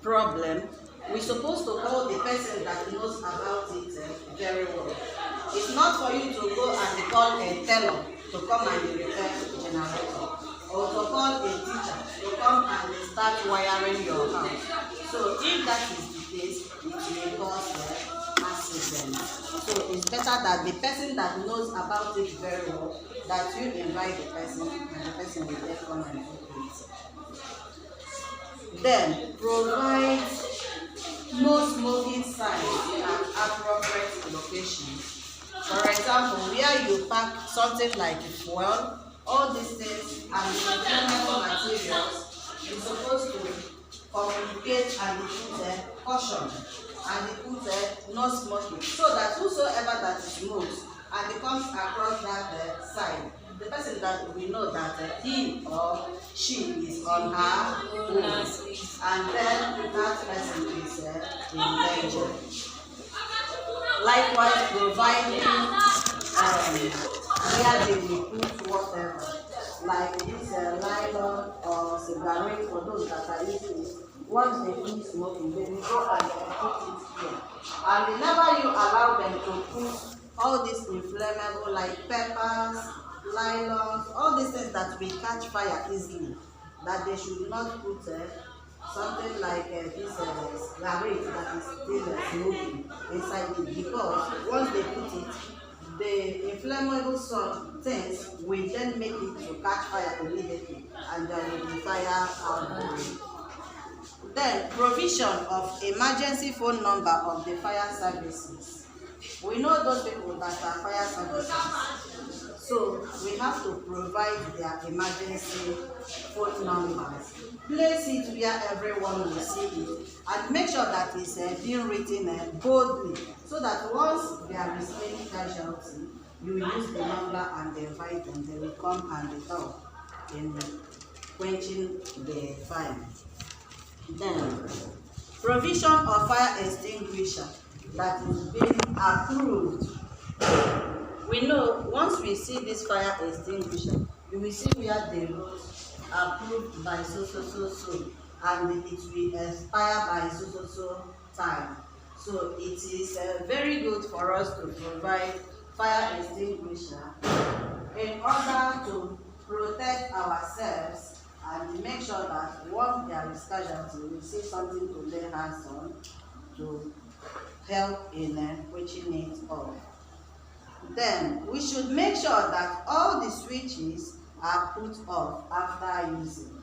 problem, we're supposed to call the person that knows about it very well. It's not for you to go and call a teller to come and repair the generator, or to call a teacher to come and start wiring your house. So if that is the case, it may cause accident. So it's better that the person that knows about it very well, that you invite the person, and the person will then come and do it. Then provide no smoking signs at appropriate locations. For example, where you pack something like fuel, all these things and flammable materials, you're supposed to communicate and put caution and put no smoking, so that whosoever that smokes and comes across that side, the person that we know that he or she is on her own, and then that person is in danger. Likewise, providing where they will put whatever, like this nylon or cigarette for those that are using it. Once they finish smoking, they will go and put it here. And whenever you allow them to put all these inflammable like peppers, nylons, all these things that will catch fire easily, that they should not put something like this cigarette that is still smoking inside it, because once they put it, the inflammable things will then make it to catch fire immediately, and there will be fire outbreak. Then provision of emergency phone number of the fire services. We know those people that are fire services, so we have to provide their emergency phone numbers. Place it where everyone will see it, and make sure that it's being written boldly, so that once there is any casualty, you will use the number and invite them. They will come and help in quenching the fire. Then, provision of fire extinguisher that is being approved. We know once we see this fire extinguisher, you will see where they wrote approved by so. and it will expire by so time. So it is very good for us to provide fire extinguisher in order to protect ourselves and make sure that once there is casualty, we see something to lay hands on to help in quenching it off. Then we should make sure that all the switches are put off after using.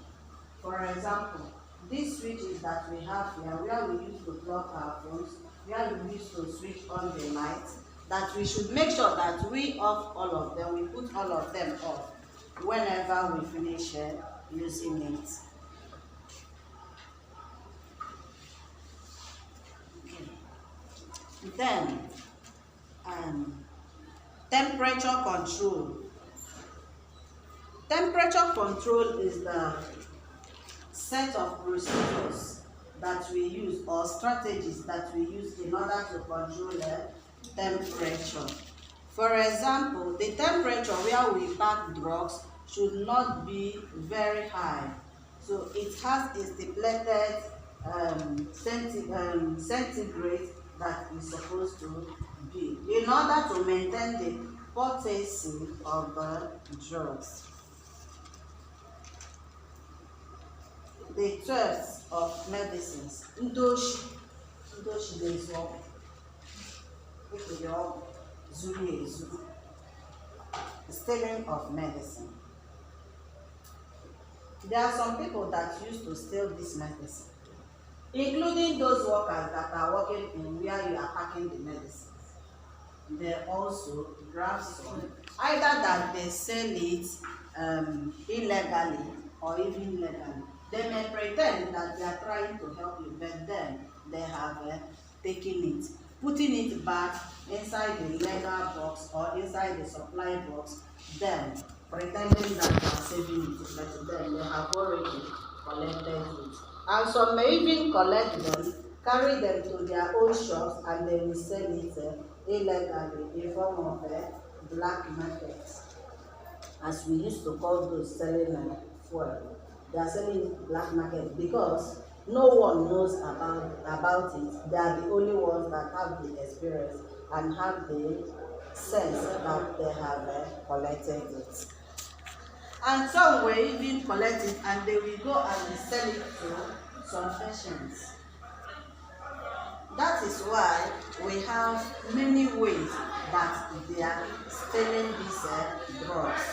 For example, these switches that we have here, where we used to plug our phones, where we used to switch on the lights, that we should make sure that we off all of them, we put all of them off whenever we finish using it. Okay. Then, temperature control. Temperature control is the set of procedures that we use or strategies that we use in order to control the temperature. For example, the temperature where we pack drugs should not be very high. So it has a stipulated centigrade that is supposed to be in order to maintain the potency of the drugs. The 12 of medicines. Ndoshi is stealing of medicine. There are some people that used to steal this medicine, including those workers that are working in where you are packing the medicines. They also grab some, either that they sell it illegally or even legally. They may pretend that they are trying to help you, but then they have taken it, putting it back inside the legal box or inside the supply box, then pretending that they are saving it, but then they have already collected it. And some may even collect them, carry them to their own shops, and they will sell it illegally in form of black market, as we used to call those selling fuel. They are selling black market because no one knows about it. They are the only ones that have the experience and have the sense that they have collected it. And some will even collect it and they will go and sell it to some patients. That is why we have many ways that they are stealing these drugs.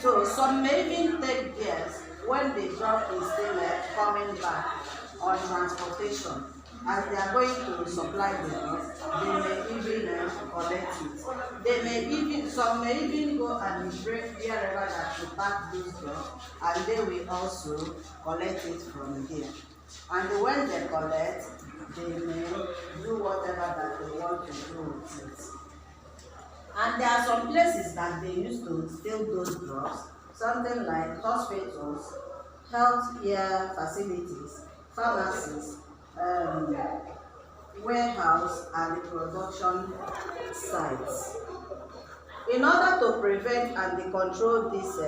So some may even take years when the drug is still coming back on transportation. As they are going to supply the drug, they may even collect it. They may even, some may even go and bring wherever that to pack those drugs, and they will also collect it from here. And when they collect, they may do whatever that they want to do with it. And there are some places that they used to steal those drugs, something like hospitals, healthcare facilities, pharmacies, warehouse, and the production sites. In order to prevent and control this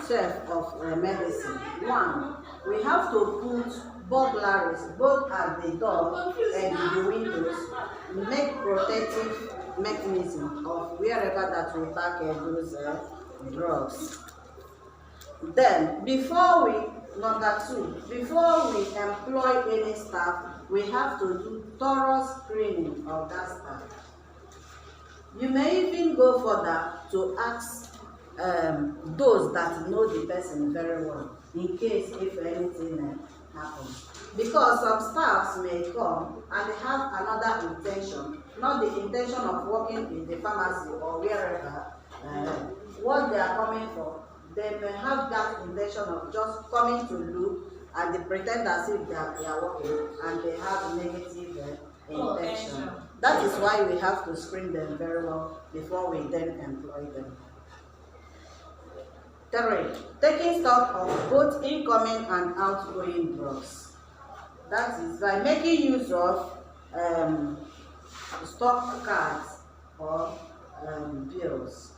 theft of medicine, one, we have to put burglaries both at the door and the windows, make protective mechanism of wherever that we pack those drugs. Then, number two, before we employ any staff, we have to do thorough screening of that staff. You may even go further to ask those that know the person very well, in case if anything happens. Because some staffs may come and they have another intention, not the intention of working in the pharmacy or wherever, what they are coming for. They may have that intention of just coming to look and they pretend as if they are working and they have negative intention. That is why we have to screen them very well before we then employ them. 3. Taking stock of both incoming and outgoing drugs. That is by making use of stock cards or bills.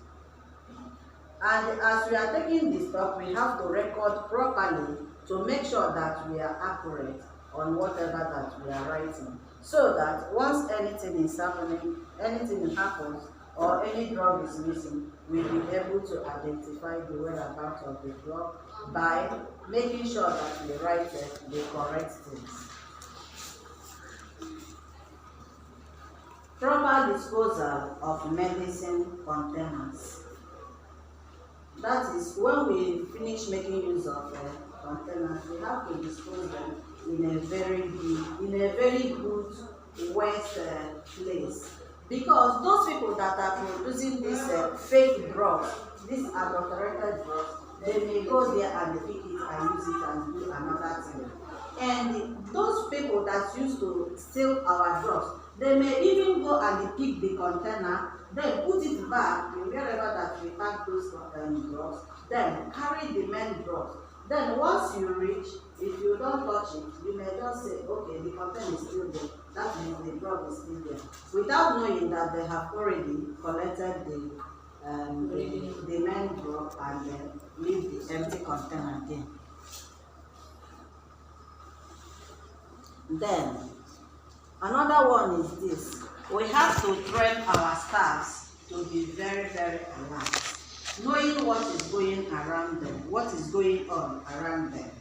And as we are taking the stock, we have to record properly to make sure that we are accurate on whatever that we are writing, so that once anything is happening, anything happens, or any drug is missing, we'll be able to identify the whereabouts of the drug by making sure that we write the correct things. Proper disposal of medicine containers. That is, when we finish making use of containers, we have to dispose them in a very good waste place. Because those people that are producing these fake drugs, these adulterated drugs, they may go there and pick it and use it and do another thing. And those people that used to steal our drugs, they may even go and pick the container, then put it back in wherever that we pack those drugs, then carry the main drugs. Then once you reach, if you don't touch it, you may just say, okay, the container is still there. That means the drug is still there, without knowing that they have already collected the main drug and then leave the empty container there. Then another one is this: we have to train our staffs to be very, very alert, knowing what is going around them, what is going on around them.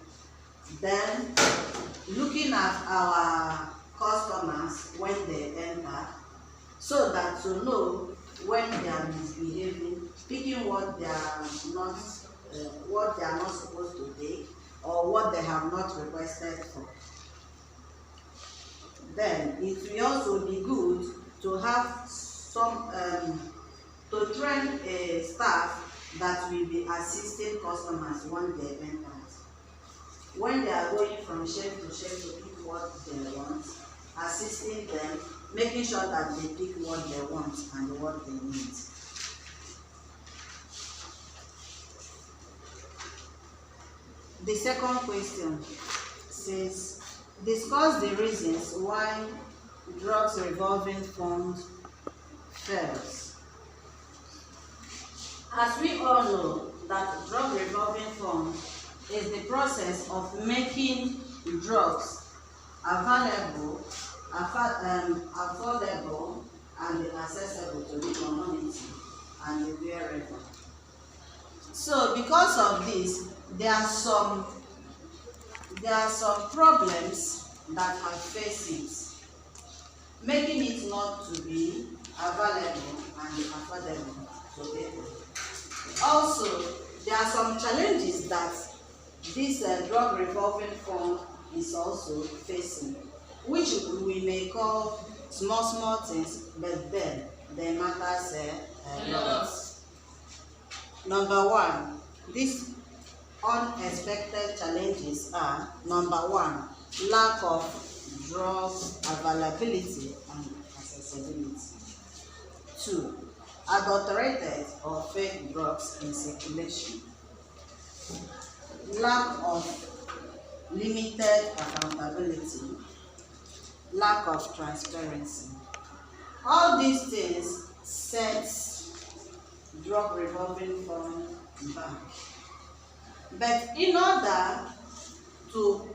Then looking at our customers when they enter, so that to know when they are misbehaving, picking what they are not supposed to take, or what they have not requested for. Then it will also be good to have some to train a staff that will be assisting customers when they enter. When they are going from shelf to shelf to pick what they want, assisting them, making sure that they pick what they want and what they need. The second question says, discuss the reasons why drugs revolving fund fails. As we all know, that drug revolving fund is the process of making drugs available, affordable, and accessible to the community and wherever. So, because of this, there are some problems that have faced it, making it not to be available and affordable to people. Also, there are some challenges that this drug revolving fund is also facing, which we may call small things, but then they matter a lot. Number one, these unexpected challenges are: number one, lack of drug availability and accessibility. 2, adulterated or fake drugs in circulation. Lack of limited accountability. Lack of transparency. All these things sets drug revolving fund back. But in order to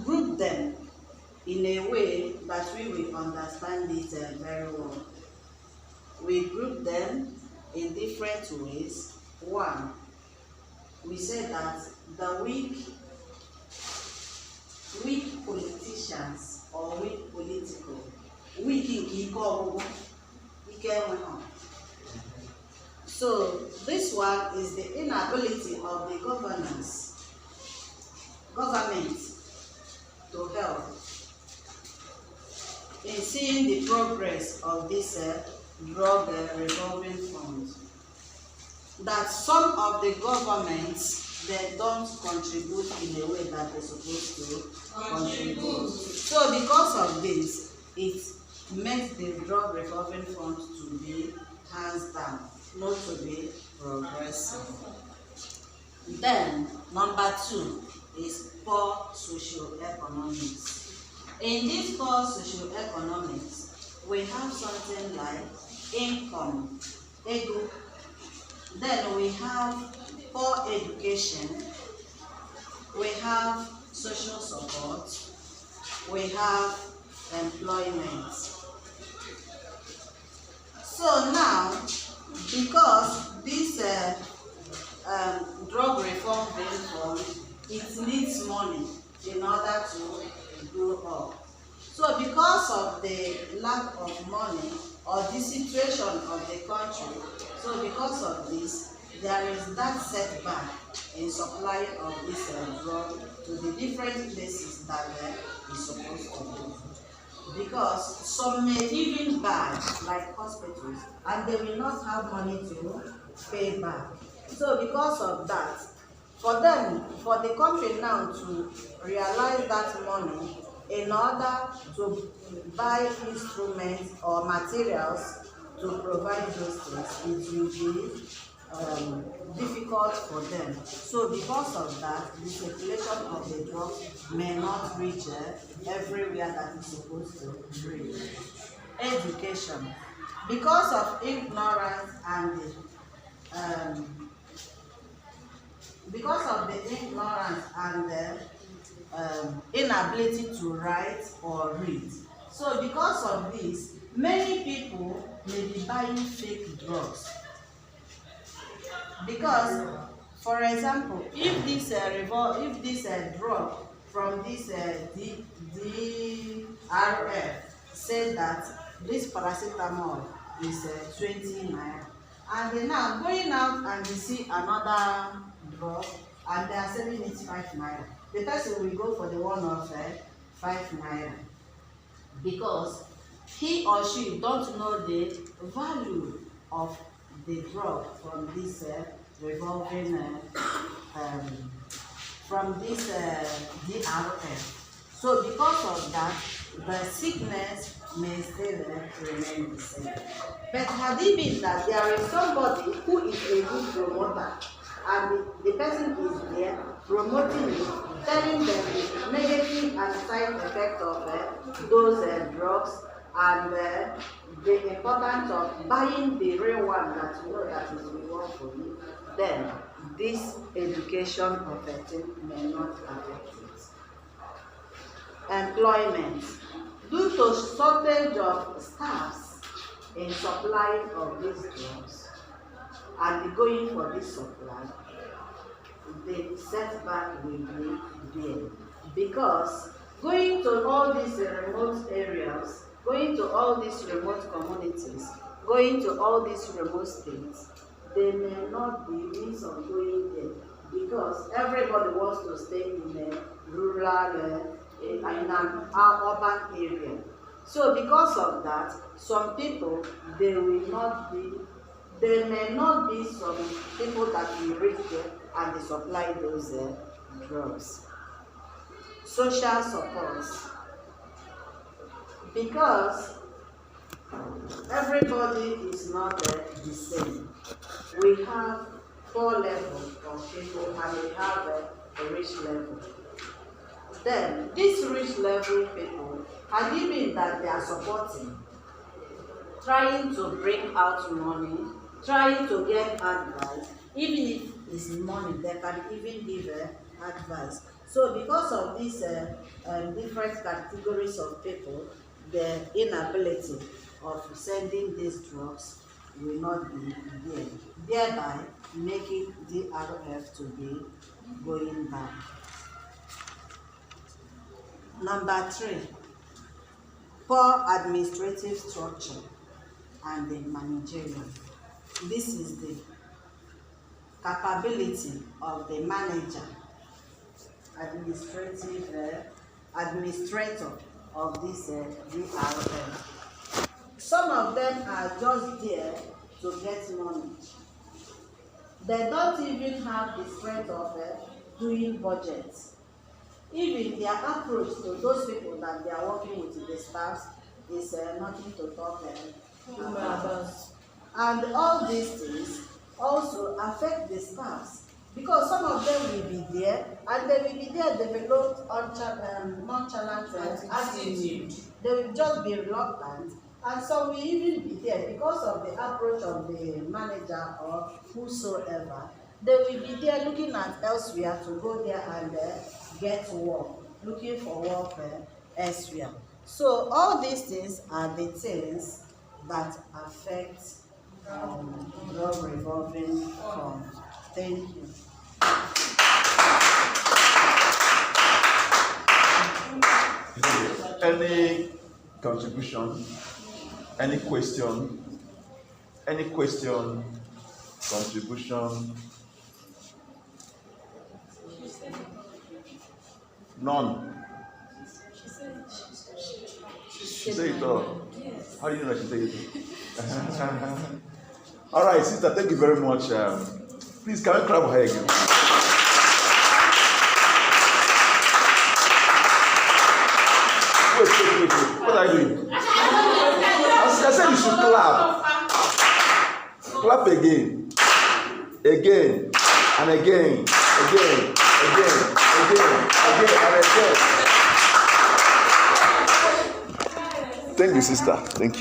group them in a way that we will understand it very well, we group them in different ways. One, we say that the weak politicians or weak political, so this one is the inability of the government to help in seeing the progress of this drug revolving fund. That some of the governments, they don't contribute in a way that they're supposed to contribute. So because of this, it makes the drug revolving fund to be hands down, not to be progressive. Then number 2 is poor socioeconomics. In this poor socioeconomics, we have something like income, then we have poor education, we have social support, we have employment. So now, because this drug reform bill fund, it needs money in order to grow up. So because of the lack of money or the situation of the country, so because of this, there is that setback in supply of this drug to the different places that is supposed to go. Because some may even buy, like hospitals, and they will not have money to pay back. So because of that, for them, for the country now to realize that money in order to buy instruments or materials to provide those things, it will be difficult for them. So because of that, the circulation of the drugs may not reach everywhere that it's supposed to reach. Education. Because of ignorance and inability to write or read. So because of this, many people may be buying fake drugs. Because, for example, if this drug from this DRF said that this paracetamol is 20 naira, and they now going out and they see another drug and they are selling it 5 naira, the person will go for the one of 5 naira because he or she don't know the value of the drug from this revolving from this DRF. So because of that, the sickness may still remain the same. But had it been that there is somebody who is a good promoter and the person is there promoting it, telling them the negative and side effects of those drugs and the importance of buying the real one that you know that is the one for you, then this education of a thing may not affect it. Employment. Due to shortage of staffs in supply of these drugs and going for this supply, the setback will be there. Because going to all these remote areas, going to all these remote communities, going to all these remote states, there may not be means of going there because everybody wants to stay in a rural, in an urban area. So because of that, some people, there may not be some people that will reach there and they supply those drugs. Social support. Because everybody is not the same. We have 4 levels of people and we have a rich level. Then, these rich level people, had it been that they are supporting, trying to bring out money, trying to get advice, even if it's money, they can even give advice. So because of these different categories of people, the inability of sending these drugs will not be there, thereby making the RF to be going back. Number 3, poor administrative structure and the managerial. This is the capability of the manager, administrator of this DRF. Some of them are just there to get money. They don't even have the strength of doing budgets. Even their approach to those people that they are working with, the staffs, is nothing to talk about. And all these things also affect the staffs because some of them will be there and they will be there developed nonchalant attitude. They will just be reluctant, and some will even be there because of the approach of the manager or whosoever. they will be there looking at elsewhere to go there and get work, looking for work elsewhere. So all these things are the things that affect drug revolving fund. Thank you. Any contribution? Any question? Any question? Contribution? None. She said it all. How do you know that she said it? All right, sister, thank you very much. Please, can we clap for her again? Wait. What are you doing? I said you should clap. Clap again. Again. And again. Again. Thank you, sister. Thank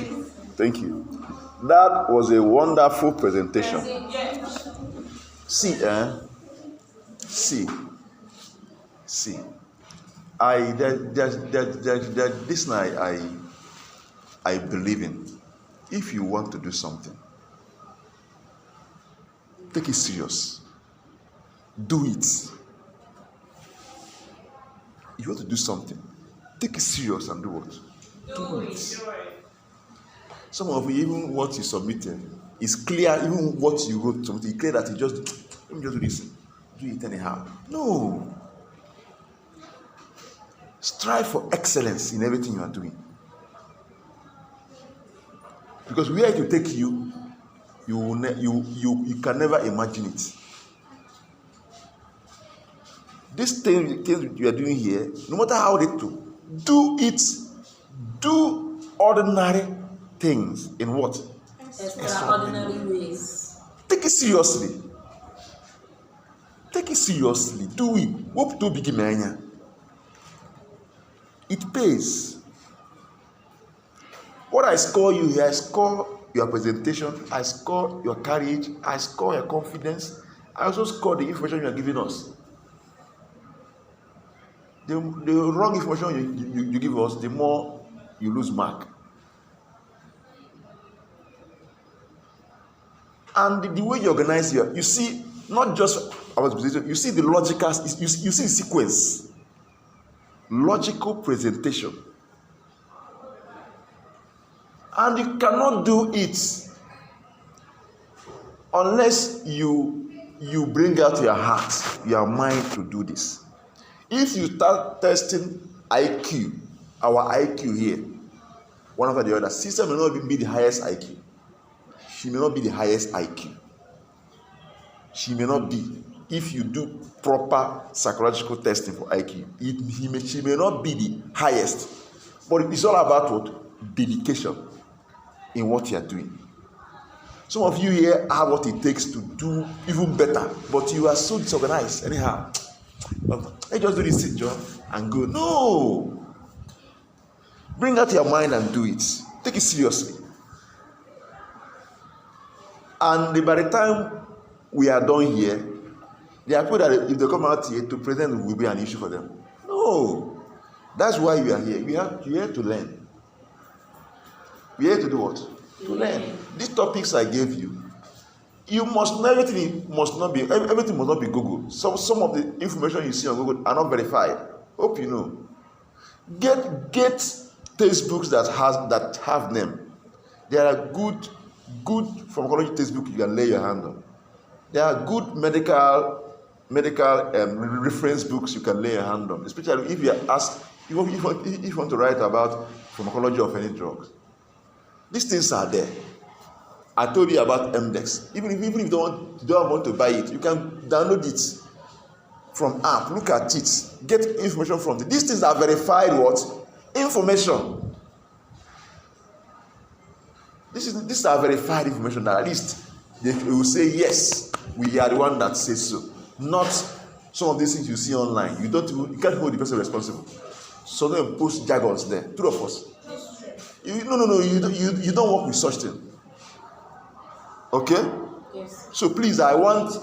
you. That was a wonderful presentation. See. This I believe in. If you want to do something, take it serious. Do it. If you want to do something, take it serious and do what? Do it. Some of you, even what you submitted is clear. Even what you wrote something, it's clear that you just let me just do this. Do it anyhow. No. Strive for excellence in everything you are doing. Because where it will take you, you can never imagine it. This thing you are doing here, no matter how little, do it. Do ordinary things in what? Extraordinary ways. Take it seriously. Do it. Hope to begin. It pays. What I score you here, I score your presentation, I score your courage, I score your confidence, I also score the information you are giving us. The wrong information you give us, the more you lose mark. And the way you organize here, you see, not just our presentation, you see the logical, you see the sequence. Logical presentation. And you cannot do it unless you bring out your heart, your mind to do this. If you start testing IQ, our IQ here, one after the other, sister may not be the highest IQ. She may not be the highest IQ. She may not be. If you do proper psychological testing for IQ, she may not be the highest. But it's all about what? Dedication in what you are doing. Some of you here have what it takes to do even better, but you are so disorganized. Anyhow, I just do this thing, John, and go. No! Bring out your mind and do it. Take it seriously. And by the time we are done here, they are people that if they come out here to present, it will be an issue for them. No. That's why we are here. We are here to learn. We are here to do what? To learn. These topics I gave you, everything must not be Google. Some of the information you see on Google are not verified. Hope you know. Get textbooks that have them. There are good pharmacology textbooks you can lay your hand on. There are good medical reference books you can lay your hand on, especially if you are asked if you want to write about pharmacology of any drugs. These things are there. I told you about MDEX. Even if you don't want to buy it, you can download it from app. Look at it. Get information from it. These things are verified what? Information. These are verified information that at least they will say yes, we are the one that says so. Not some of these things you see online. You can't hold the person responsible. So don't post jargons there. Two of us. You don't work with such thing. Okay? Yes. So please, I want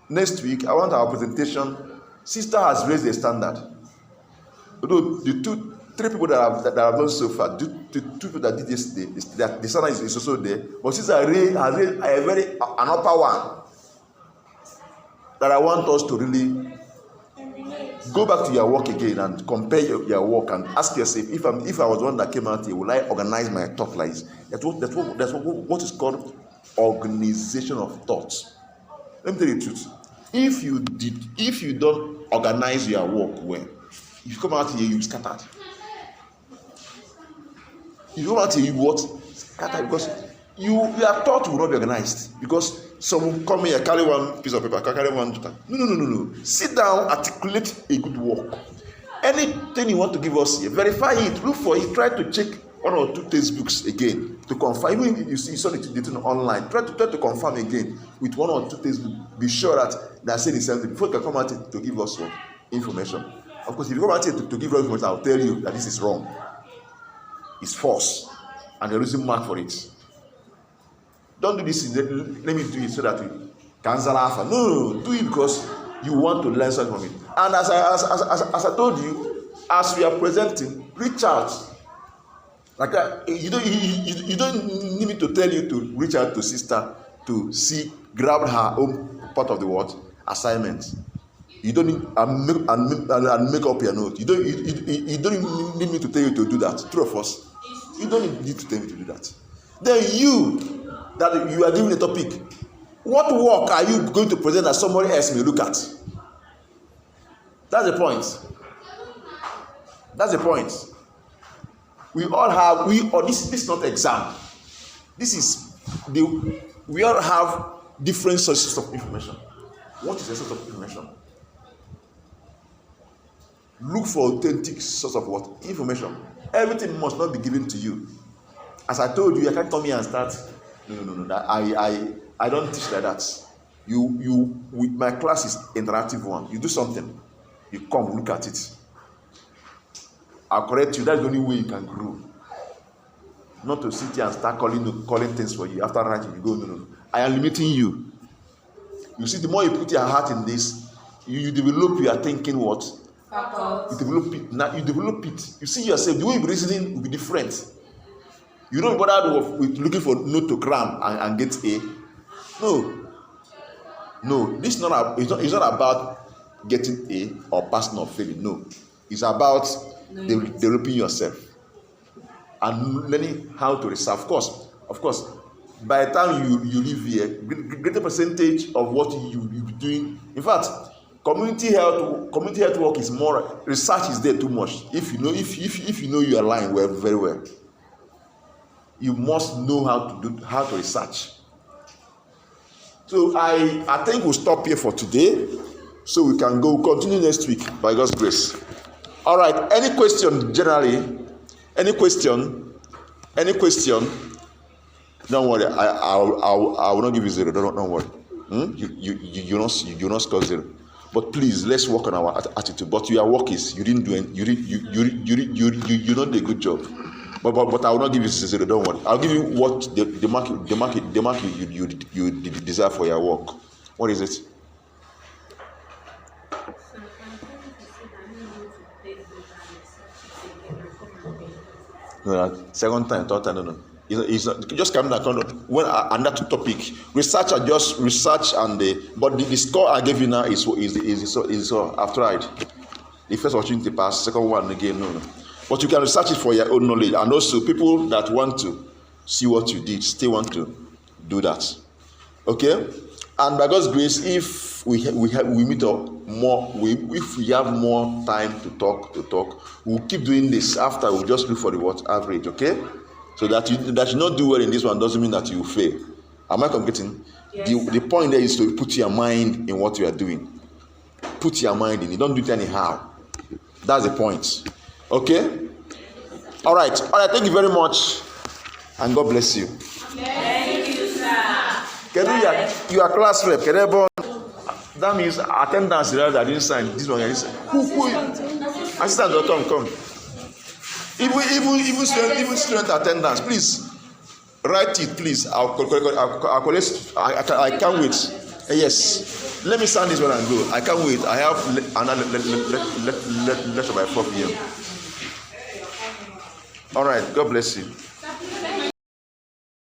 next week, I want our presentation. Sister has raised the standard. Although three people that have done so far, the two people that did yesterday, the standard is also there. But sister has raised an upper one that I want us to really go back to your work again and compare your work and ask yourself, if I was the one that came out here, will I organize my thought like this? That's what is called organization of thoughts. Let me tell you the truth. If you don't organize your work well, if you come out here, you scattered. You come out here, you what? Scattered, because you are taught to not be organized. Because someone come here, carry one piece of paper, carry one data. No. Sit down, articulate a good work. Anything you want to give us here, verify it, look for it, try to check one or two textbooks again to confirm. Even if you saw it online, try to confirm again with one or two textbooks. Be sure that they are saying the same thing before you can come out to give us information. Of course, if you come out here to give us information, I'll tell you that this is wrong. It's false, and you're losing mark for it. Don't do this. Let me do it so that we cancel alpha. No, do it because you want to learn something from it. And as I told you, as we are presenting, reach out. Like that, you don't need me to tell you to reach out to sister to grab her own part of the what assignment. You don't need and make up your note. You don't need me to tell you to do that. Three of us. You don't need to tell me to do that. Then you are given a topic. What work are you going to present that somebody else may look at? That's the point. That's the point. We all have. This is not exam. We all have different sources of information. What is a source of information? Look for authentic source of what? Information. Everything must not be given to you. As I told you, I can't come here and start. No. I don't teach like that. My class is interactive one. You do something, you come look at it. I'll correct you. That's the only way you can grow. Not to sit here and start calling things for you. After writing, you go, no. I am limiting you. You see, the more you put your heart in this, you develop your thinking what? You develop it. Now you develop it. You see yourself, the way you're reasoning will be different. You don't bother with looking for note to cram and get A. No. This is not. It's not about getting A or passing or failing. No, it's about developing yourself and learning how to research. Of course. By the time you leave here, greater percentage of what you be doing. In fact, community health work is more. Research is there too much. If you know you are lying well, very well. You must know how to research. So I think we'll stop here for today, so we can continue next week by God's grace. All right. Any question generally? Any question? Don't worry. I will not give you zero. Don't worry. You not score zero. But please, let's work on our attitude. But your work is you didn't do it. You not did a good job. But I will not give you zero. Don't worry. I'll give you what the mark you deserve for your work. What is it? No, second time, third time, no. It's not, just come down. When under topic, research and but the score I gave you now is after right. The first opportunity pass, second one again, no. But you can research it for your own knowledge, and also people that want to see what you did still want to do that. Okay, and by God's grace, if we meet up more, if we have more time to talk, we'll keep doing this. After we'll just look for the average. Okay, so that you not do well in this one doesn't mean that you fail. Am I communicating? Yes. The point there is to put your mind in what you are doing. Put your mind in it. Don't do it anyhow. That's the point. Okay? All right. Thank you very much. And God bless you. Thank you, sir. Can you are class rep? Can everyone? That means attendance that I didn't sign. This one I didn't sign. Who? Assistant, come. Even student attendance, please write it, please. I can't wait. Yes. Let me sound this one and go. I can't wait. I have another lecture by 4 p.m. All right. God bless you.